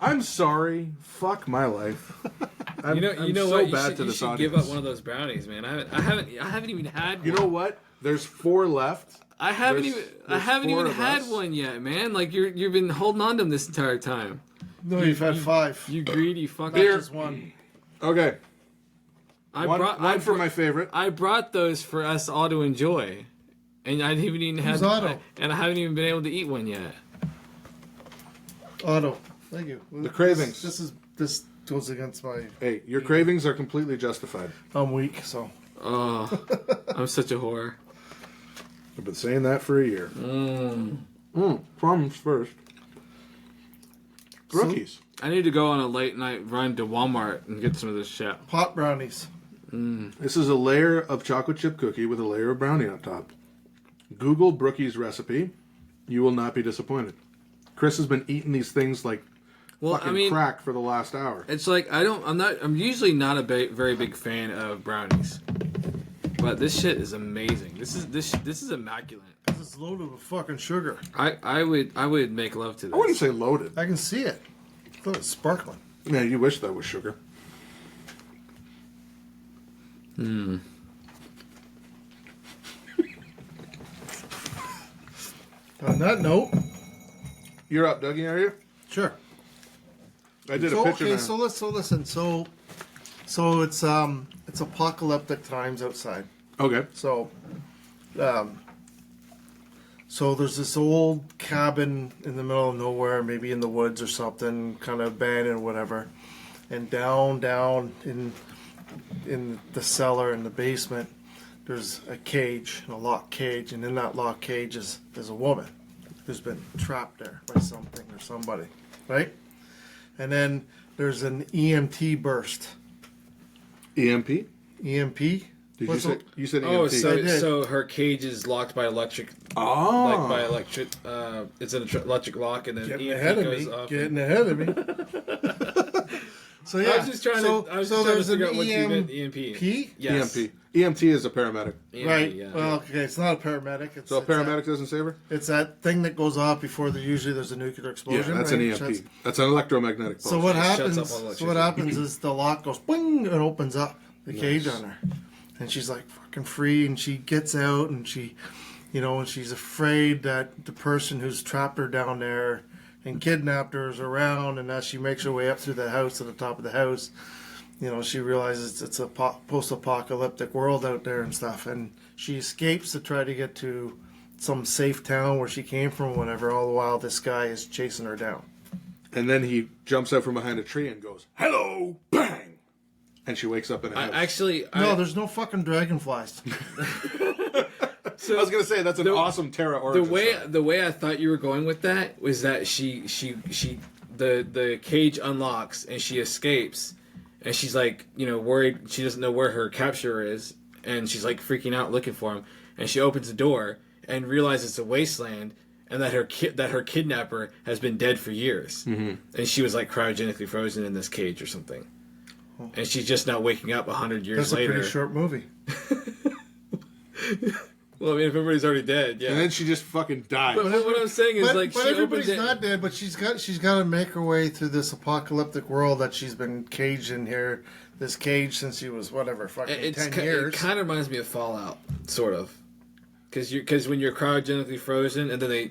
I'm sorry. Fuck my life. I'm You know so what? bad to You this should audience. give up one of those brownies, man. I haven't even had one. You know what? There's 4 left. I haven't There's even 4 of had us. one yet, man. Like you've been holding on to them this entire time. No, you've had 5. You greedy fucker. Not just 1. Okay. One I for my favorite. I brought those for us all to enjoy, and I haven't even had. Who's Otto? And I haven't even been able to eat one yet. Otto, thank you. The cravings. This goes against my... Hey, your cravings are completely justified. I'm weak, so... Oh, I'm such a whore. I've been saying that for a year. Problems first. Rookies. I need to go on a late night run to Walmart and get some of this shit. Hot brownies. This is a layer of chocolate chip cookie with a layer of brownie on top. Google Brookie's recipe. You will not be disappointed. Chris has been eating these things like crack for the last hour. It's like I'm usually not a very big fan of brownies, but this shit is amazing. This is immaculate. Because it's loaded with fucking sugar. I would make love to this. I wouldn't say loaded. I can see it. I thought it was sparkling. Yeah, you wish that was sugar. On that note... You're up, Dougie, are you? Sure. I did a picture. Okay, so listen. So it's apocalyptic times outside. Okay. So there's this old cabin in the middle of nowhere, maybe in the woods or something, kind of abandoned or whatever. And down in the cellar in the basement, there's a cage, a locked cage, and in that locked cage is a woman who's been trapped there by something or somebody, right? And then there's an EMT burst. EMP? EMP? Did you say? You said Oh, EMP. so her cage is locked by electric. Oh. Like by electric. It's an electric lock, and then Getting EMP ahead of goes me. off. Getting ahead of me. So yeah, I was just trying to figure out what you meant. EMP. Yes. EMP. EMT is a paramedic. EMP, Right. Yeah. Well, okay, it's not a paramedic. It's, So a paramedic doesn't save her? It's that thing that goes off before usually there's a nuclear explosion. Yeah, that's right? an EMP. That's an electromagnetic pulse. So what It shuts happens? off all So electricity. what happens is the lock goes boing and opens up the cage Nice. on her, and she's like fucking free, and she gets out, and she, and she's afraid that the person who's trapped her down there and kidnapped her is around, and as she makes her way up through the house to the top of the house, she realizes it's a post-apocalyptic world out there and stuff, and she escapes to try to get to some safe town where she came from, whatever. All the while, this guy is chasing her down. And then he jumps out from behind a tree and goes, "Hello!" Bang! And she wakes up in a house. No, there's no fucking dragonflies. I was gonna say that's an awesome Terra origin story. The way I thought you were going with that was that the cage unlocks and she escapes, and she's like worried, she doesn't know where her capturer is, and she's like freaking out looking for him, and she opens the door and realizes it's a wasteland, and that her kidnapper has been dead for years, and she was like cryogenically frozen in this cage or something, and she's just now waking up 100 years later. That's a pretty short movie. Well, I mean, if everybody's already dead, yeah. And then she just fucking dies. But what I'm saying is, But she everybody's opens it. not dead. But she's got to make her way through this apocalyptic world that she's been caged in here. This cage since she was fucking 10 years. It kind of reminds me of Fallout, sort of, because when you're cryogenically frozen and then they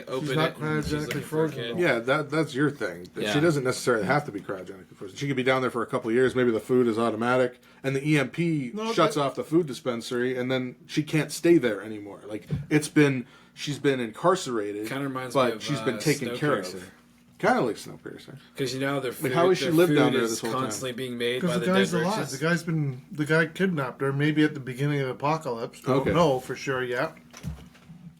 open She's not it. And she's cryogenically looking for a frozen, kid. Yeah, that's your thing. Yeah. She doesn't necessarily have to be cryogenically frozen. She could be down there for a couple of years. Maybe the food is automatic, and the EMP shuts off the food dispensary, and then she can't stay there anymore. Like she's been incarcerated, Kind of reminds me but of she's been taken care of. Snowpiercer. Kind of like Snowpiercer. Because their food, how has she their lived food down there is this whole time? constantly being made by Because the the guy's dead alive. riches. The guy kidnapped her. Maybe at the beginning of the apocalypse. Okay. Don't know for sure yet.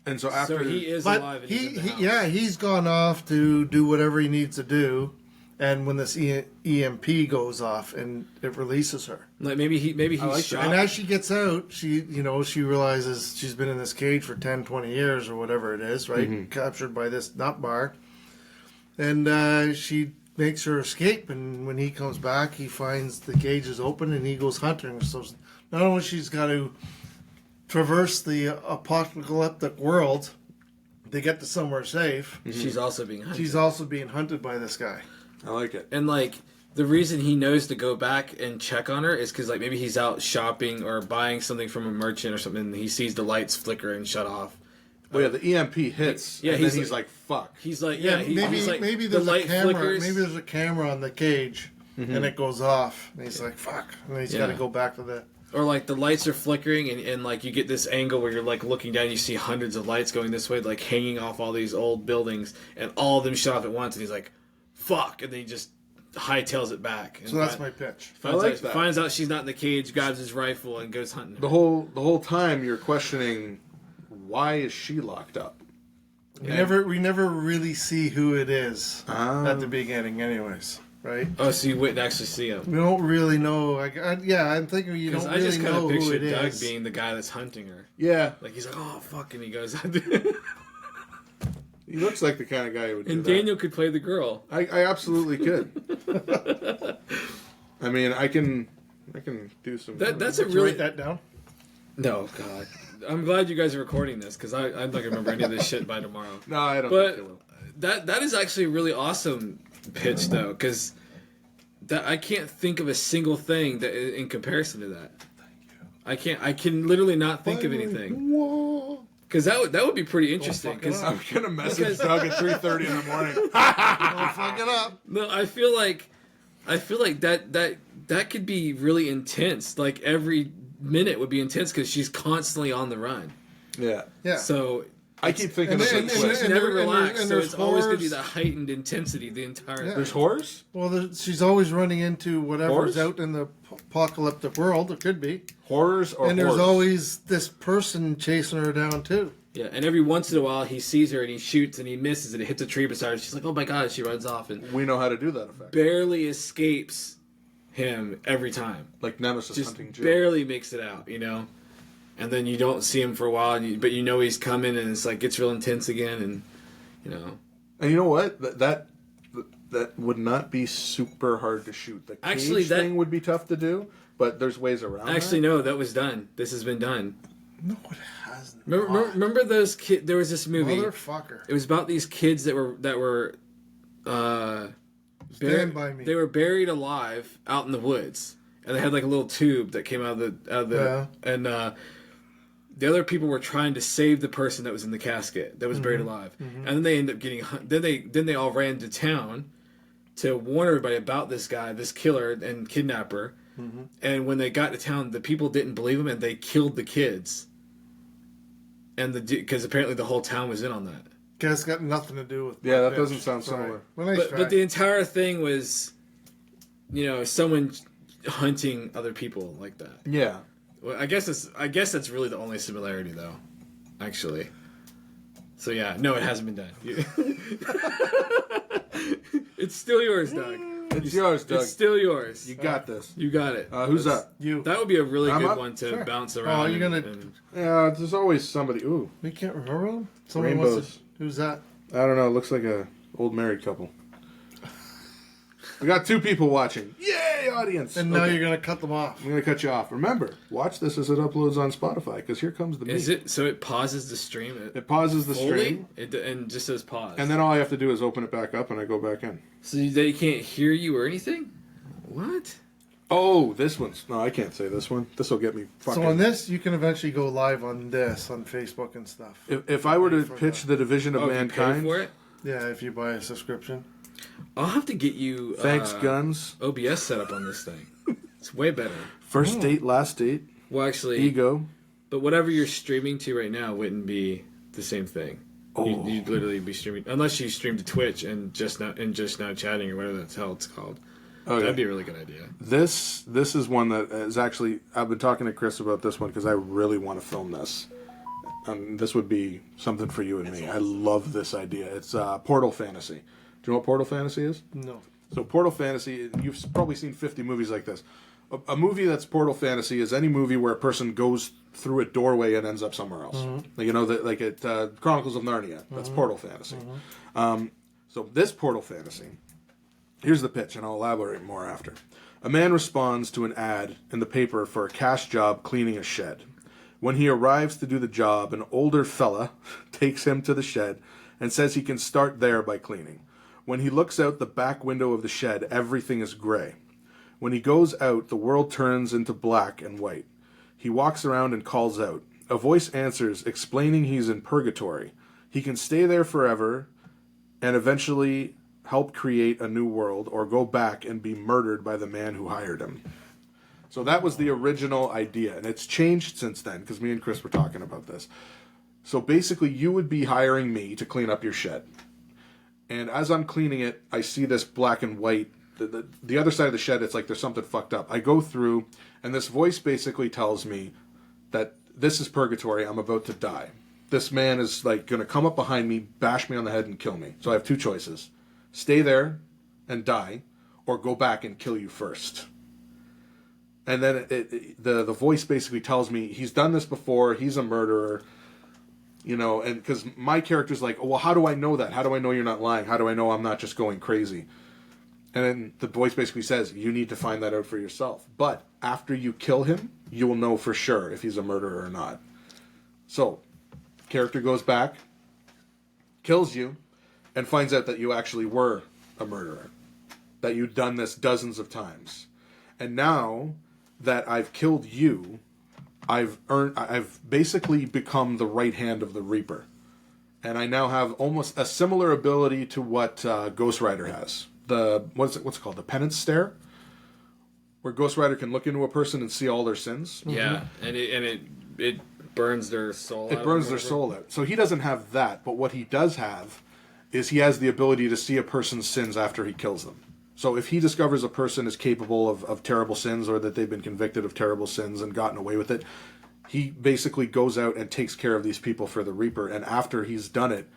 And so after So he is But alive. And he's in the house. he's gone off to do whatever he needs to do, and when this EMP goes off and it releases her. Like maybe he's like shot. And as she gets out, she realizes she's been in this cage for 10, 20 years or whatever it is, right? Captured by this nut bar. And she makes her escape, and when he comes back, he finds the cage is open and he goes hunting. So not only she's got to traverse the apocalyptic world to get to somewhere safe, She's also being hunted. she's also being hunted by this guy. I like it. And like the reason he knows to go back and check on her is because like maybe he's out shopping or buying something from a merchant or something, and he sees the lights flicker and shut off. Well, yeah, the EMP hits. Yeah, and he's then he's like, "Fuck." He's like, Maybe the there's light a camera. flickers. Maybe there's a camera on the cage, and it goes off, and he's like, "Fuck!" And he's got to go back to the. Or like the lights are flickering, and like you get this angle where you're like looking down, you see hundreds of lights going this way, like hanging off all these old buildings, and all of them shut off at once, and he's like, "Fuck!" And then he just hightails it back. And So that's my pitch. Finds out she's not in the cage, grabs his rifle, and goes hunting. The whole time you're questioning, why is she locked up? We never really see who it is at the beginning, anyways, right? Oh, so you wouldn't actually see him? We don't really know. I'm thinking you don't Because I really just kind know of who it pictured Doug is. being the guy that's hunting her. Yeah, Like he's like, oh fuck, and he goes. he looks like the kind of guy who would do And that. Daniel could play the girl. I absolutely could. I mean, I can do some. That's a Did you really write that down? no God. I'm glad you guys are recording this because I'm not gonna remember any of this shit by tomorrow. No, I don't. think But it will. that is actually a really awesome pitch though, because that I can't think of a single thing that in comparison to that. I can literally not think of anything. Because that would be pretty interesting. Because I'm gonna message Doug at 3:30 in the morning. Don't fuck it up. no, I feel like that could be really intense. Like every minute would be intense because she's constantly on the run. Yeah. Yeah. So I keep thinking of and- this. and- she's and never there- and there- relaxed. and So there's it's always going to be horrors. that heightened intensity the entire. Yeah. There's horrors. Well, she's always running into whatever's Horrors? out in the apocalyptic world. It could be. Horrors or And there's horrors? always this person chasing her down, too. Yeah, and every once in a while he sees her and he shoots and he misses and it hits a tree beside her. She's like, "Oh my god!" She runs off and We know how to do that effect. barely escapes him every time. Like Nemesis Just hunting Jill. barely makes it out, you know. And then you don't see him for a while, but you know he's coming, and it's like gets real intense again, and you know. And you know what? That would not be super hard to shoot. The cage Actually, that- thing would be tough to do, but there's ways around. Actually, no, that was done. This has been done. No, it hasn't. Remember those kids? There was this movie. Motherfucker. It was about these kids that were Stand by me. They were buried alive out in the woods, and they had like a little tube that came out of the and the other people were trying to save the person that was in the casket that was buried alive, and then they ended up getting then they all ran to town to warn everybody about this guy, this killer and kidnapper. And when they got to town, the people didn't believe him, and they killed the kids. And because apparently the whole town was in on that. That's got nothing to do with. Yeah, my that pitch. doesn't sound Sorry. similar. Well, nice try. But the entire thing was, you know, someone hunting other people like that. Yeah. Well, I guess that's really the only similarity, though. Actually. So yeah, no, it hasn't been done. It's still yours, Doug. It's yours, Doug. It's still yours. You got this. You got it. Who's up? You. That would be a really I'm good up? one to Sure. bounce around. Oh, you're gonna- and- Yeah, there's always somebody. Ooh, We can't remember him. Someone Rainbows. wants to. Who's that? I don't know. It looks like a old married couple. We got 2 people watching. Yay, audience! And now Okay. you're gonna cut them off. I'm gonna cut you off. Remember, watch this as it uploads on Spotify, because here comes the meat. Is it so? It pauses the stream. It pauses the Fully? stream, And just says pause. and then all I have to do is open it back up, and I go back in. So they can't hear you or anything? What? Oh, this one's no. I can't say this one. This will get me fucking. So on this, you can eventually go live on this on Facebook and stuff. If I were to pitch the division of Oh, if you pay mankind, for it? Yeah, if you buy a subscription. I'll have to get you thanks guns, OBS set up on this thing. It's way better. first date, last date, Well, actually, ego. but whatever you're streaming to right now wouldn't be the same thing. Oh. You'd literally be streaming unless you stream to Twitch and just now chatting or whatever the hell it's called. Okay. That'd be a really good idea. This is one that is actually. I've been talking to Chris about this one because I really want to film this. This would be something for you and me. I love this idea. It's Portal Fantasy. Do you know what Portal Fantasy is? No. So portal fantasy, you've probably seen 50 movies like this. A movie that's portal fantasy is any movie where a person goes through a doorway and ends up somewhere else. Like, you know, like at Chronicles of Narnia. That's portal fantasy. So this portal fantasy, here's the pitch, and I'll elaborate more after. A man responds to an ad in the paper for a cash job cleaning a shed. When he arrives to do the job, an older fella takes him to the shed and says he can start there by cleaning. When he looks out the back window of the shed, everything is gray. When he goes out, the world turns into black and white. He walks around and calls out. A voice answers, explaining he's in purgatory. He can stay there forever and eventually help create a new world, or go back and be murdered by the man who hired him. So that was the original idea, and it's changed since then, because me and Chris were talking about this. So basically, you would be hiring me to clean up your shed. And as I'm cleaning it, I see this black and white. The other side of the shed, it's like there's something fucked up. I go through, and this voice basically tells me that this is purgatory, I'm about to die. This man is like going to come up behind me, bash me on the head, and kill me. So I have two choices. Stay there and die, or go back and kill you first. And then the voice basically tells me he's done this before, he's a murderer, you know, and because my character's like, oh, well, how do I know that? How do I know you're not lying? How do I know I'm not just going crazy? And then the voice basically says, you need to find that out for yourself. But after you kill him, you will know for sure if he's a murderer or not. So, character goes back, kills you, and finds out that you actually were a murderer. That you'd done this dozens of times. And now that I've killed you, I've basically become the right hand of the Reaper. And I now have almost a similar ability to what Ghost Rider has. What's it called? The penance stare? Where Ghost Rider can look into a person and see all their sins. Yeah, and it burns their soul out. It burns their soul out. So he doesn't have that, but what he does have is he has the ability to see a person's sins after he kills them. So if he discovers a person is capable of terrible sins, or that they've been convicted of terrible sins and gotten away with it, he basically goes out and takes care of these people for the Reaper, and after he's done it,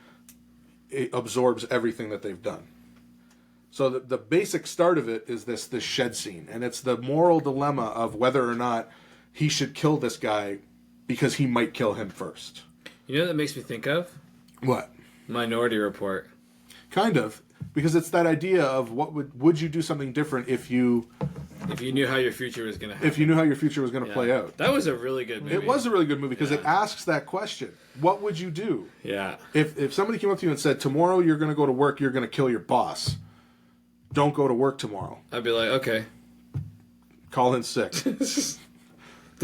it absorbs everything that they've done. So the basic start of it is this shed scene, and it's the moral dilemma of whether or not he should kill this guy because he might kill him first. You know what that makes me think of? What? Minority Report. Kind of. Because it's that idea of what would you do something different if you knew how your future was going to happen. If you knew how your future was going to play out. That was a really good movie. It was a really good movie because it asks that question. What would you do? Yeah. If somebody came up to you and said, tomorrow you're going to go to work, you're going to kill your boss. Don't go to work tomorrow. I'd be like, okay. Call in sick. The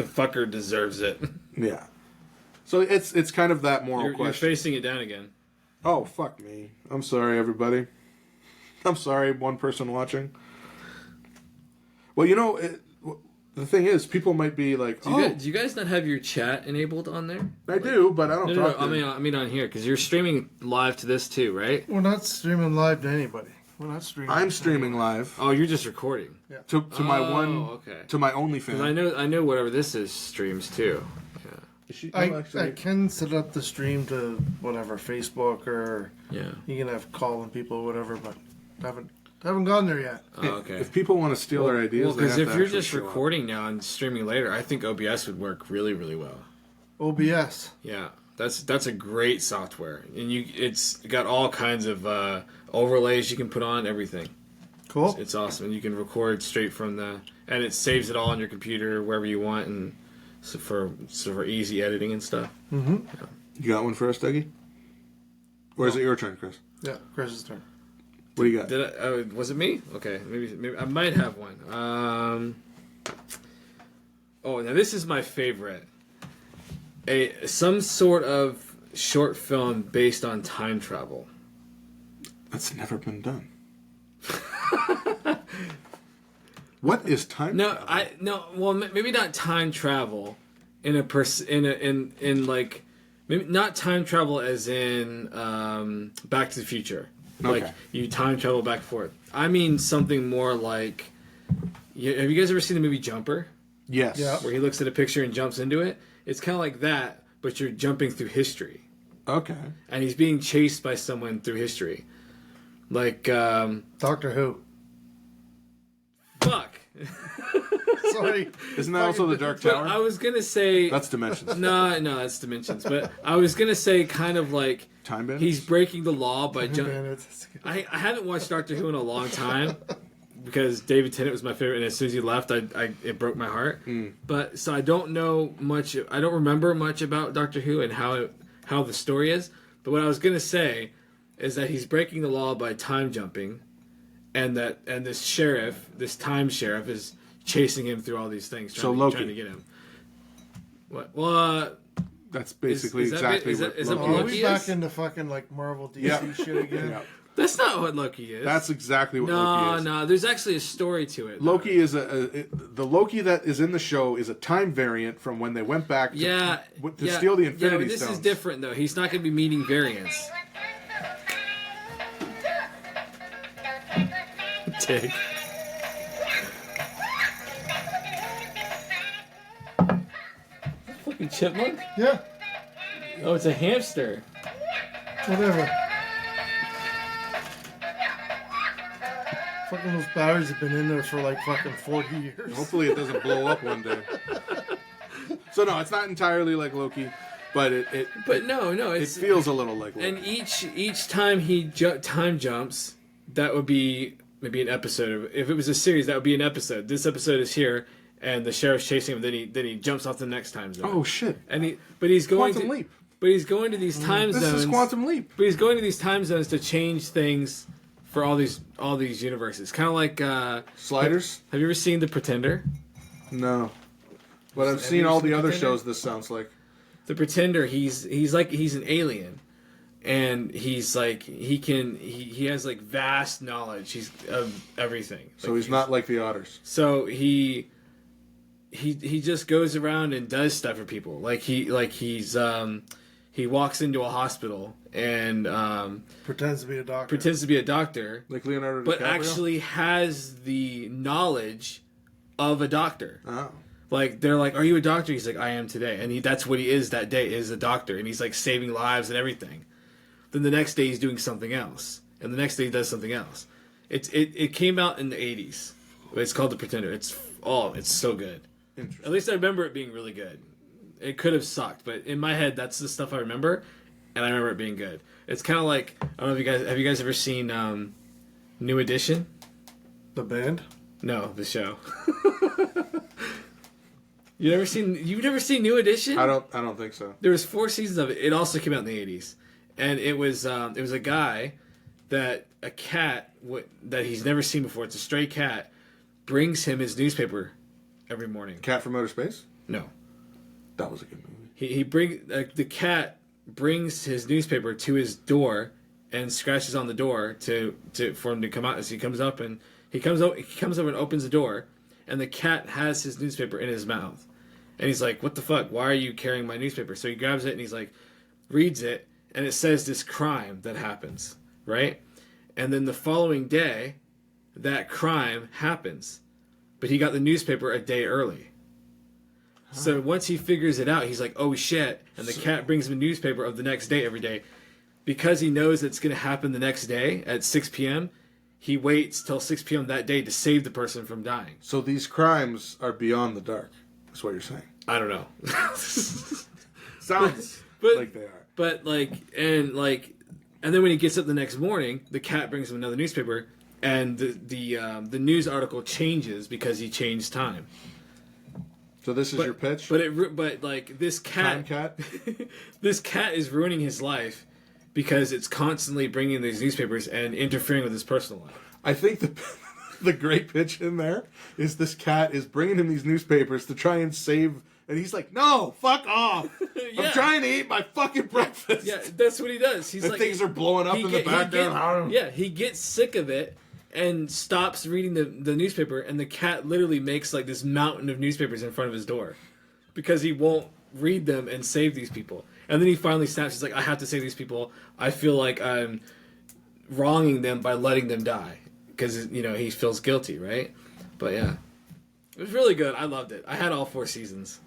fucker deserves it. Yeah. So it's kind of that moral question. You're facing it down again. Oh, fuck me. I'm sorry, everybody. I'm sorry, one person watching. Well, you know, the thing is, people might be like, do you guys not have your chat enabled on there? I do, but I don't talk to I mean on here, because you're streaming live to this too, right? We're not streaming live to anybody. We're not streaming. I'm streaming live. Oh, you're just recording. Yeah. To my OnlyFans. I know whatever this is streams too. I can set up the stream to whatever, Facebook, or you can have calling people or whatever, but haven't gone there yet. Oh, okay. If people want to steal our ideas, because if you're just recording now and streaming later, I think OBS would work really, really well. OBS. Yeah, that's a great software, and it's got all kinds of overlays you can put on everything. Cool. It's awesome, and you can record straight from and it saves it all on your computer wherever you want, and so for easy editing and stuff. Mm-hmm. Yeah. You got one for us, Dougie? Or is it your turn, Chris? Yeah, Chris's turn. What do you got? Was it me? Okay, maybe I might have one. Now this is my favorite. Some sort of short film based on time travel. That's never been done. What is time travel? Well, maybe not time travel in like maybe not time travel as in Back to the Future. Okay. Like you time travel back and forth. I mean something more like. Have you guys ever seen the movie Jumper? Yes. Yeah. Where he looks at a picture and jumps into it. It's kind of like that, but you're jumping through history. Okay. And he's being chased by someone through history. Like Doctor Who. fuck. Sorry. Isn't that also the Dark But Tower? I was gonna say That's Dimensions. no, that's Dimensions. But I was gonna say kind of like Time Bandits? he's breaking the law by jumping. Bandits. I haven't watched Doctor Who in a long time because David Tennant was my favorite, and as soon as he left, it broke my heart. But so I don't know much. I don't remember much about Doctor Who and how the story is. But what I was gonna say is that he's breaking the law by time jumping, and this time sheriff, is chasing him through all these things, trying to get him. What? Well, that's basically is that exactly is what that- is that Loki what Are is. Loki we is? back into fucking like Marvel DC Yeah. shit again? Yeah. That's not what Loki is. That's exactly what Loki is. No. There's actually a story to it. Loki is the Loki that is in the show is a time variant from when they went back to steal the Infinity but this Stones. is different though. He's not going to be meeting variants. Dig. Fucking chipmunk? Yeah. Oh, it's a hamster. Whatever. Fucking those batteries have been in there for like fucking 40 years. Hopefully it doesn't blow up one day. So no, it's not entirely like Loki, but it feels a little like Loki. And each time he time jumps, that would be maybe an episode. If it was a series, that would be an episode. This episode is here, and the sheriff's chasing him. Then he jumps off the next time zone. Oh shit! And he's going Quantum to Leap. But he's going to these time zones. This is Quantum Leap. But he's going to these time zones to change things for all these universes. Kind of like Sliders. Have you ever seen The Pretender? No, but I've Have seen you all seen the The other Pretender? shows. This sounds like The Pretender. He's an alien, and he's like he has like vast knowledge. He's of everything. so. He's not like the Otters. So he just goes around and does stuff for people. He walks into a hospital and Pretends to be a doctor. pretends to be a doctor, Like Leonardo DiCaprio. but actually has the knowledge of a doctor. Oh. Like they're like, "Are you a doctor?" He's like, "I am today," and that's what he is that day, is a doctor, and he's like saving lives and everything. Then the next day he's doing something else, and the next day he does something else. It came out in the 80s. It's called The Pretender. It's so good. Interesting. At least I remember it being really good. It could have sucked, but in my head, that's the stuff I remember, and I remember it being good. It's kind of like, I don't know if have you guys ever seen New Edition? The band? No, the show. You've never seen New Edition? I don't think so. There was 4 seasons of it. It also came out in the 80s, and it was a guy that a cat that he's never seen before. It's a stray cat, brings him his newspaper every morning. Cat from Outer Space. No. That was a good movie. The cat brings his newspaper to his door and scratches on the door for him to come out. As he comes up and opens the door, and the cat has his newspaper in his mouth, and he's like, "What the fuck? Why are you carrying my newspaper?" So he grabs it and he's like, reads it, and it says this crime that happens, right? And then the following day, that crime happens, but he got the newspaper a day early. So once he figures it out, he's like, "Oh shit!" And the cat brings him a newspaper of the next day every day, because he knows it's going to happen the next day at 6 p.m. He waits till 6 p.m. that day to save the person from dying. So these crimes are beyond the dark. That's what you're saying. I don't know, Sounds but- like they are. but and then when he gets up the next morning, the cat brings him another newspaper, and the news article changes because he changed time. So this is your pitch? But this Time cat, cat? this cat is ruining his life because it's constantly bringing these newspapers and interfering with his personal life. I think the great pitch in there is this cat is bringing him these newspapers to try and save, and he's like, "No, fuck off! Yeah. I'm trying to eat my fucking breakfast." Yeah, that's what he does. He's and like, things are blowing up in the background. He gets sick of it and stops reading the newspaper, and the cat literally makes like this mountain of newspapers in front of his door because he won't read them and save these people. And then he finally snaps. He's like, "I have to save these people. I feel like I'm wronging them by letting them die," because he feels guilty, right? But yeah, it was really good. I loved it. I had all 4 seasons.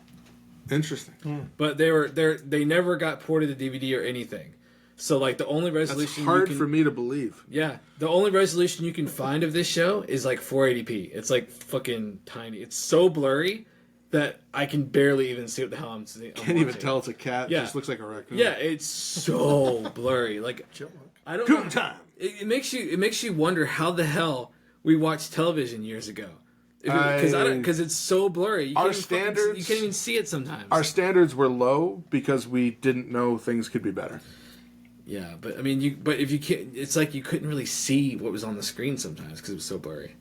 Interesting. But they never got ported to DVD or anything. So like the only That's resolution hard for me to believe. Yeah, the only resolution you can find of this show is like 480p. It's like fucking tiny. It's so blurry that I can barely even see what the hell I'm seeing. Can't even tell it's a cat. Yeah. It just looks like a raccoon. Yeah, it's so blurry. Like I don't know. Time. It makes you wonder how the hell we watched television years ago. Because it's so blurry. You can't even see it sometimes. Our standards were low because we didn't know things could be better. Yeah, but I mean, if you can't, it's like you couldn't really see what was on the screen sometimes because it was so blurry.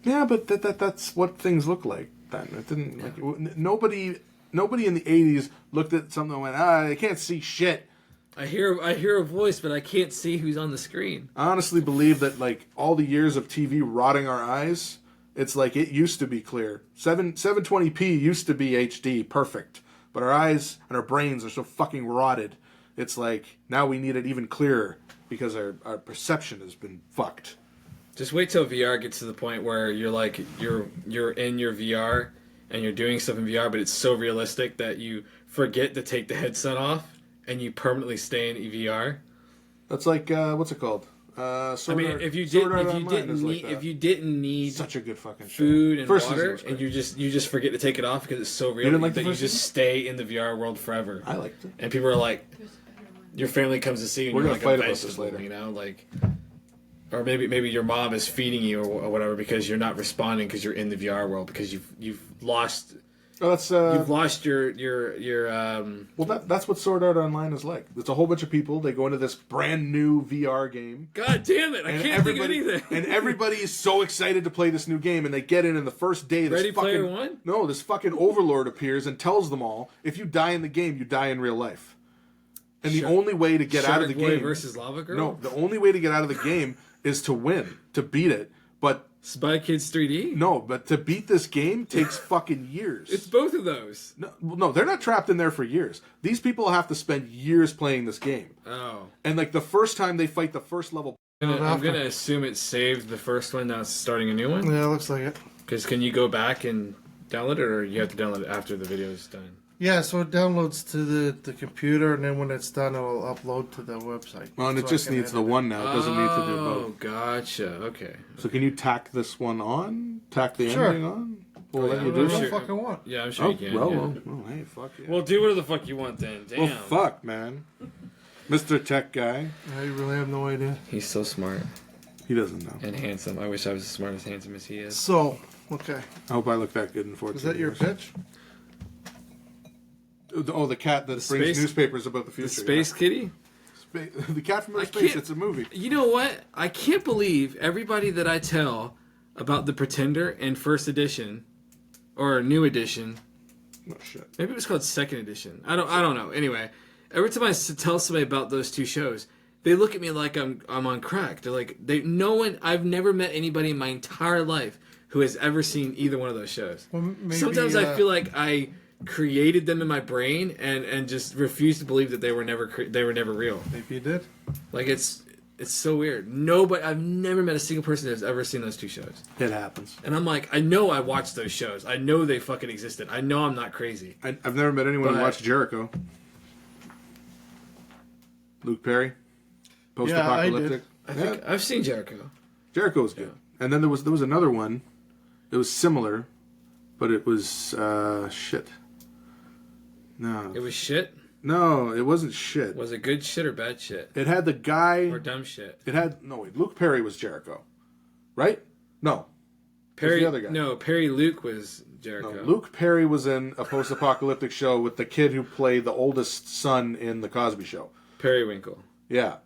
Yeah, but that's what things look like then. It didn't. Like, nobody in the '80s looked at something and went, I can't see shit. I hear a voice, but I can't see who's on the screen. I honestly believe that like all the years of TV rotting our eyes. It's like it used to be clear. 720p used to be HD, perfect. But our eyes and our brains are so fucking rotted. It's like now we need it even clearer because our perception has been fucked. Just wait till VR gets to the point where you're like you're in your VR and you're doing stuff in VR, but it's so realistic that you forget to take the headset off and you permanently stay in VR. That's like what's it called? If you didn't need such a good fucking food and water, and you just forget to take it off because it's so real that you just stay in the VR world forever. I liked it, and people are like, your family comes to see you, and we're you're gonna like fight a about this later, you know, like, or maybe your mom is feeding you or whatever because you're not responding because you're in the VR world because you've lost. Oh, that's you've lost your Well, that's what Sword Art Online is like. It's a whole bunch of people. They go into this brand new VR game. God damn it! I can't think of anything. And everybody is so excited to play this new game, and they get in, and the first day, this Ready Player One? No, this fucking overlord appears and tells them all, if you die in the game, you die in real life. And the only way to get out of the game versus Lava Girl. No, the only way to get out of the game is to win, to beat it. But Spy Kids 3D? No, but to beat this game takes fucking years. It's both of those. No, they're not trapped in there for years. These people have to spend years playing this game. Oh. And like the first time they fight the first level... I'm going to assume it saved the first one, now it's starting a new one? Yeah, it looks like it. Because can you go back and download it, or you have to download it after the video is done? Yeah, so it downloads to the computer, and then when it's done, it'll upload to the website. Well, and it just needs the one now. It doesn't need to do both. Oh, gotcha. Okay. So can you tack this one on? Tack the Sure. ending on? Well, yeah, then you Do do what it. you fucking want. Yeah, I'm sure you can. Well, hey, fuck yeah. Well, do whatever the fuck you want then. Damn. Well, fuck, man. Mr. Tech Guy. I really have no idea. He's so smart. He doesn't know. And handsome. I wish I was as smart as handsome as he is. So, okay. I hope I look that good in 14 Is that your years. pitch? Oh, the cat that brings space- newspapers about the future. The Space Kitty? The Cat from Outer Space, can't- it's a movie. You know what? I can't believe everybody that I tell about The Pretender and First Edition, or New Edition. Oh, shit. Maybe it was called Second Edition. I don't know. Anyway, every time I tell somebody about those two shows, they look at me like I'm on crack. They're like, I've never met anybody in my entire life who has ever seen either one of those shows. Well, maybe, Sometimes I feel like I created them in my brain and just refuse to believe that they were never real. Maybe you did. Like it's so weird. I've never met a single person that's ever seen those two shows. It happens. And I'm like, I know I watched those shows. I know they fucking existed. I know I'm not crazy. I've never met anyone who watched Jericho. Luke Perry. Post-apocalyptic. I think I've seen Jericho. Jericho was good. And then there was another one. It was similar, but it was shit. No. It was shit? No, it wasn't shit. Was it good shit or bad shit? It had the guy... Or dumb shit? Luke Perry was Jericho. Right? No. Perry, the other guy. No, Perry Luke was Jericho. No, Luke Perry was in a post-apocalyptic show with the kid who played the oldest son in The Cosby Show. Periwinkle. Yeah.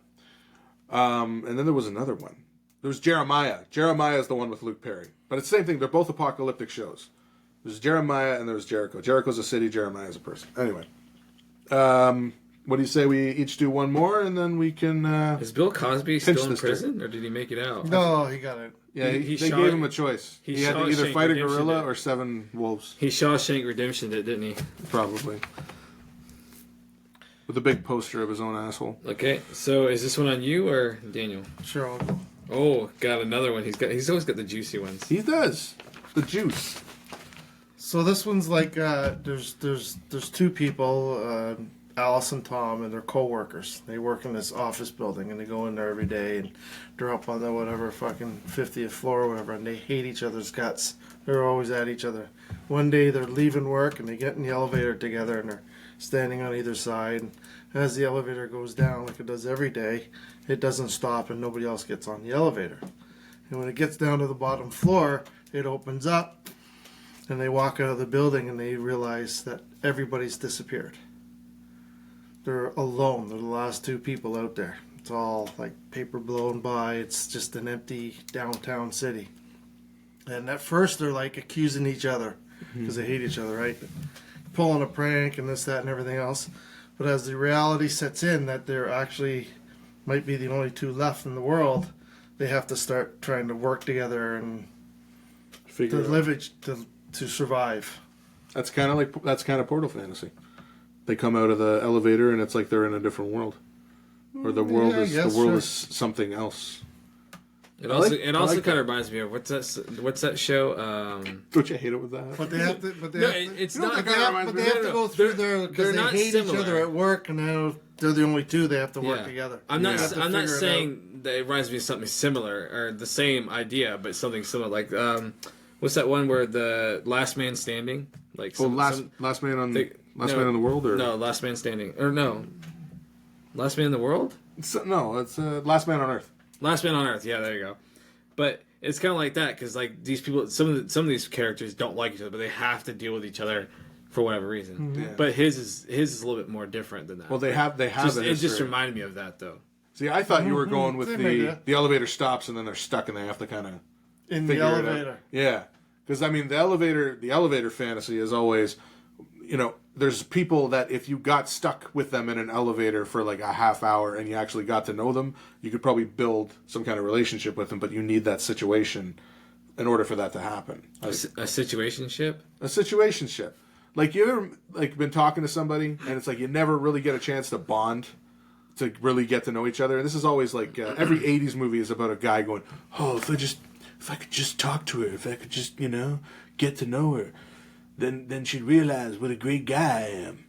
And then there was another one. There was Jeremiah. Jeremiah is the one with Luke Perry. But it's the same thing. They're both apocalyptic shows. There's Jeremiah and there's Jericho. Jericho's a city, Jeremiah is a person. Anyway. What do you say we each do one more and then we can... Is Bill Cosby still in this prison or did he make it out? No, he got it. Yeah, they shot- gave him a choice. He had to either Shawshank fight a Redemption gorilla did. or 7 wolves. He Shawshank Redemption did, didn't he? Probably. With a big poster of his own asshole. Okay, so is this one on you or Daniel? Sure, I'll go. Oh, got another one. He's always got the juicy ones. He does. The juice. So this one's like there's two people. Alice and Tom and their co-workers. They work in this office building and they go in there every day and they're up on the whatever fucking 50th floor or whatever, and they hate each other's guts. They're always at each other. One day they're leaving work and they get in the elevator together and they're standing on either side. And as the elevator goes down, like it does every day, it doesn't stop and nobody else gets on the elevator. And when it gets down to the bottom floor, it opens up and they walk out of the building and they realize that everybody's disappeared. They're alone. They're the last two people out there. It's all like paper blown by. It's just an empty downtown city. And at first they're like accusing each other because they hate each other, right? Pulling a prank and this, that, and everything else. But as the reality sets in that they're actually might be the only two left in the world, they have to start trying to work together and to survive. That's kind of Portal Fantasy. They come out of the elevator and it's like they're in a different world, or the world is something else. It also kind of reminds me of what's that show? Don't you hate it with that? But they have to. But they No, have to, it's but not. they have to go through there because they hate each other at work, and now they're the only two. They have to work together. I'm not saying that it reminds me of something similar or the same idea, but something similar. Like what's that one where the last man standing? Like last man on man in the world, or no, last man standing, or no, last man in the world. It's Last Man on Earth. Last Man on Earth, yeah, there you go. But it's kind of like that because like these people, some of these characters don't like each other, but they have to deal with each other for whatever reason. Mm-hmm. Yeah. But his is a little bit more different than that. Well, they have. It just reminded me of that though. See, I thought you were going with the elevator stops and then they're stuck and they have to kind of in the elevator. Yeah, because I mean the elevator fantasy is always, there's people that if you got stuck with them in an elevator for like a half hour and you actually got to know them, you could probably build some kind of relationship with them, but you need that situation in order for that to happen. Like, a situationship? A situationship. Like you ever been talking to somebody and it's like you never really get a chance to bond, to really get to know each other. And this is always like every 80s movie is about a guy going, oh, if I could just talk to her, if I could just, get to know her. Then she'd realize what a great guy I am.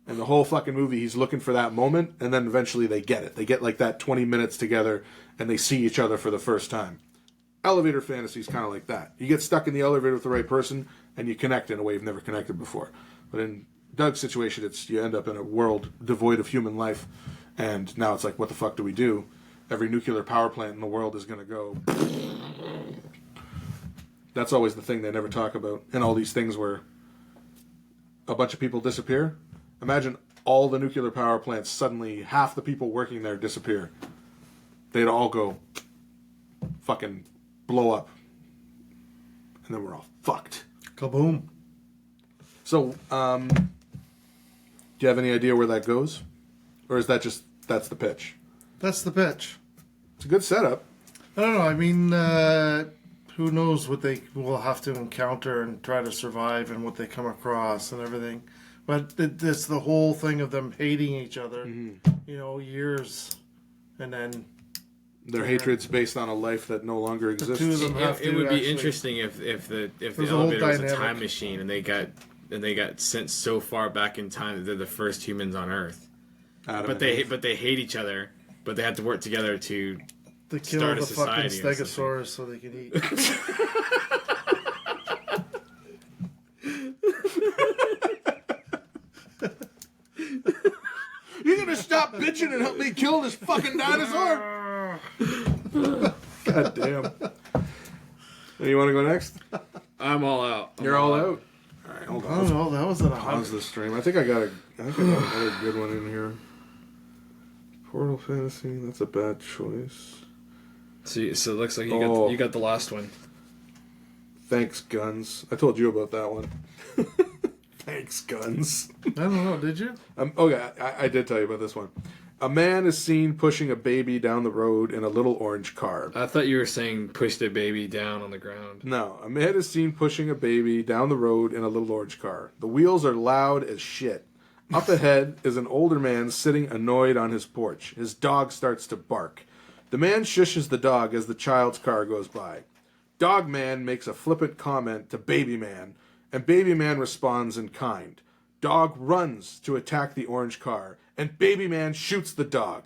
And the whole fucking movie, he's looking for that moment, and then eventually they get it. They get like that 20 minutes together, and they see each other for the first time. Elevator fantasy is kind of like that. You get stuck in the elevator with the right person, and you connect in a way you've never connected before. But in Doug's situation, you end up in a world devoid of human life, and now it's like, what the fuck do we do? Every nuclear power plant in the world is going to go. That's always the thing they never talk about. And all these things where a bunch of people disappear. Imagine all the nuclear power plants, suddenly half the people working there disappear. They'd all go fucking blow up. And then we're all fucked. Kaboom. So, do you have any idea where that goes? Or is that's the pitch? That's the pitch. It's a good setup. I don't know. I mean, who knows what they will have to encounter and try to survive and what they come across and everything. But it's the whole thing of them hating each other, years. And then their hatred's based on a life that no longer exists. The two of them It would be interesting if the elevator was a time machine and they got sent so far back in time that they're the first humans on Earth. But they hate each other, but they have to work together to kill start the a fucking society stegosaurus so they can eat. You're gonna stop bitching and help me kill this fucking dinosaur? God damn. You want to go next? I'm all out. You're all out. All right, hold on. I don't know. That was an Pause the stream. I think I got another good one in here. Portal Fantasy. That's a bad choice. So it looks like you got the last one. Thanks, Guns. I told you about that one. Thanks, Guns. I don't know. Did you? Okay, I did tell you about this one. A man is seen pushing a baby down the road in a little orange car. I thought you were saying push the baby down on the ground. No, a man is seen pushing a baby down the road in a little orange car. The wheels are loud as shit. Up ahead is an older man sitting annoyed on his porch. His dog starts to bark. The man shushes the dog as the child's car goes by. Dog man makes a flippant comment to baby man, and baby man responds in kind. Dog runs to attack the orange car, and baby man shoots the dog.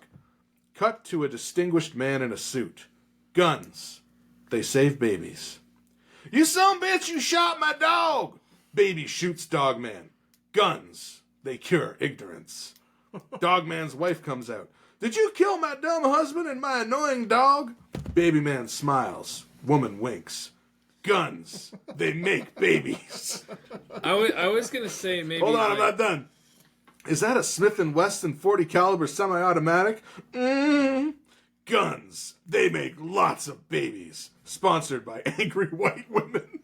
Cut to a distinguished man in a suit. Guns. They save babies. You son bitch, you shot my dog! Baby shoots dog man. Guns. They cure ignorance. Dog man's wife comes out. Did you kill my dumb husband and my annoying dog? Baby man smiles. Woman winks. Guns. They make babies. I was gonna say maybe. Hold on, I'm not done. Is that a Smith & Wesson 40 caliber semi-automatic? Guns. They make lots of babies. Sponsored by angry white women.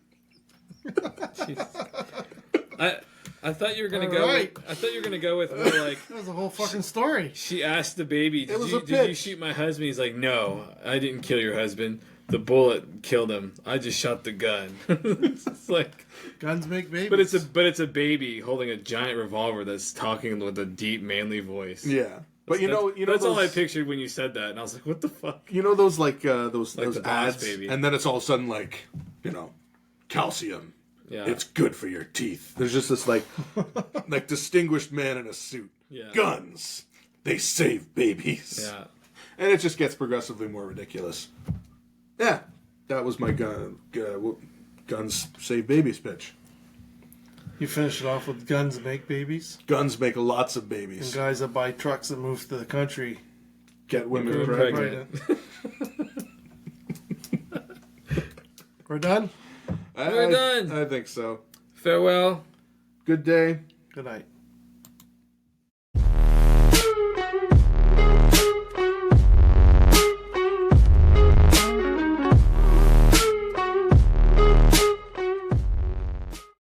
I thought you were gonna All go. right. I thought you were gonna go with more like. That was a whole fucking story. She asked the baby, It was a did you pitch. shoot my husband?" He's like, "No, I didn't kill your husband. The bullet killed him. I just shot the gun." It's like, Guns make babies. but it's a baby holding a giant revolver that's talking with a deep, manly voice. Yeah. But you know that's all I those- pictured when you said that, and I was like, "What the fuck?" You know those those the Boss ads, Baby. and then it's all of a sudden like, calcium. Yeah, It's good for your teeth. There's just this like distinguished man in a suit. Yeah. Guns. They save babies. yeah. And it just gets progressively more ridiculous. Yeah, that was my guns save babies pitch. You finish it off with guns make babies. Guns make lots of And babies. guys that buy trucks that move to the country. Get women Get pregnant. pregnant. We're done? We're done. I think so. Farewell. Good day. Good night.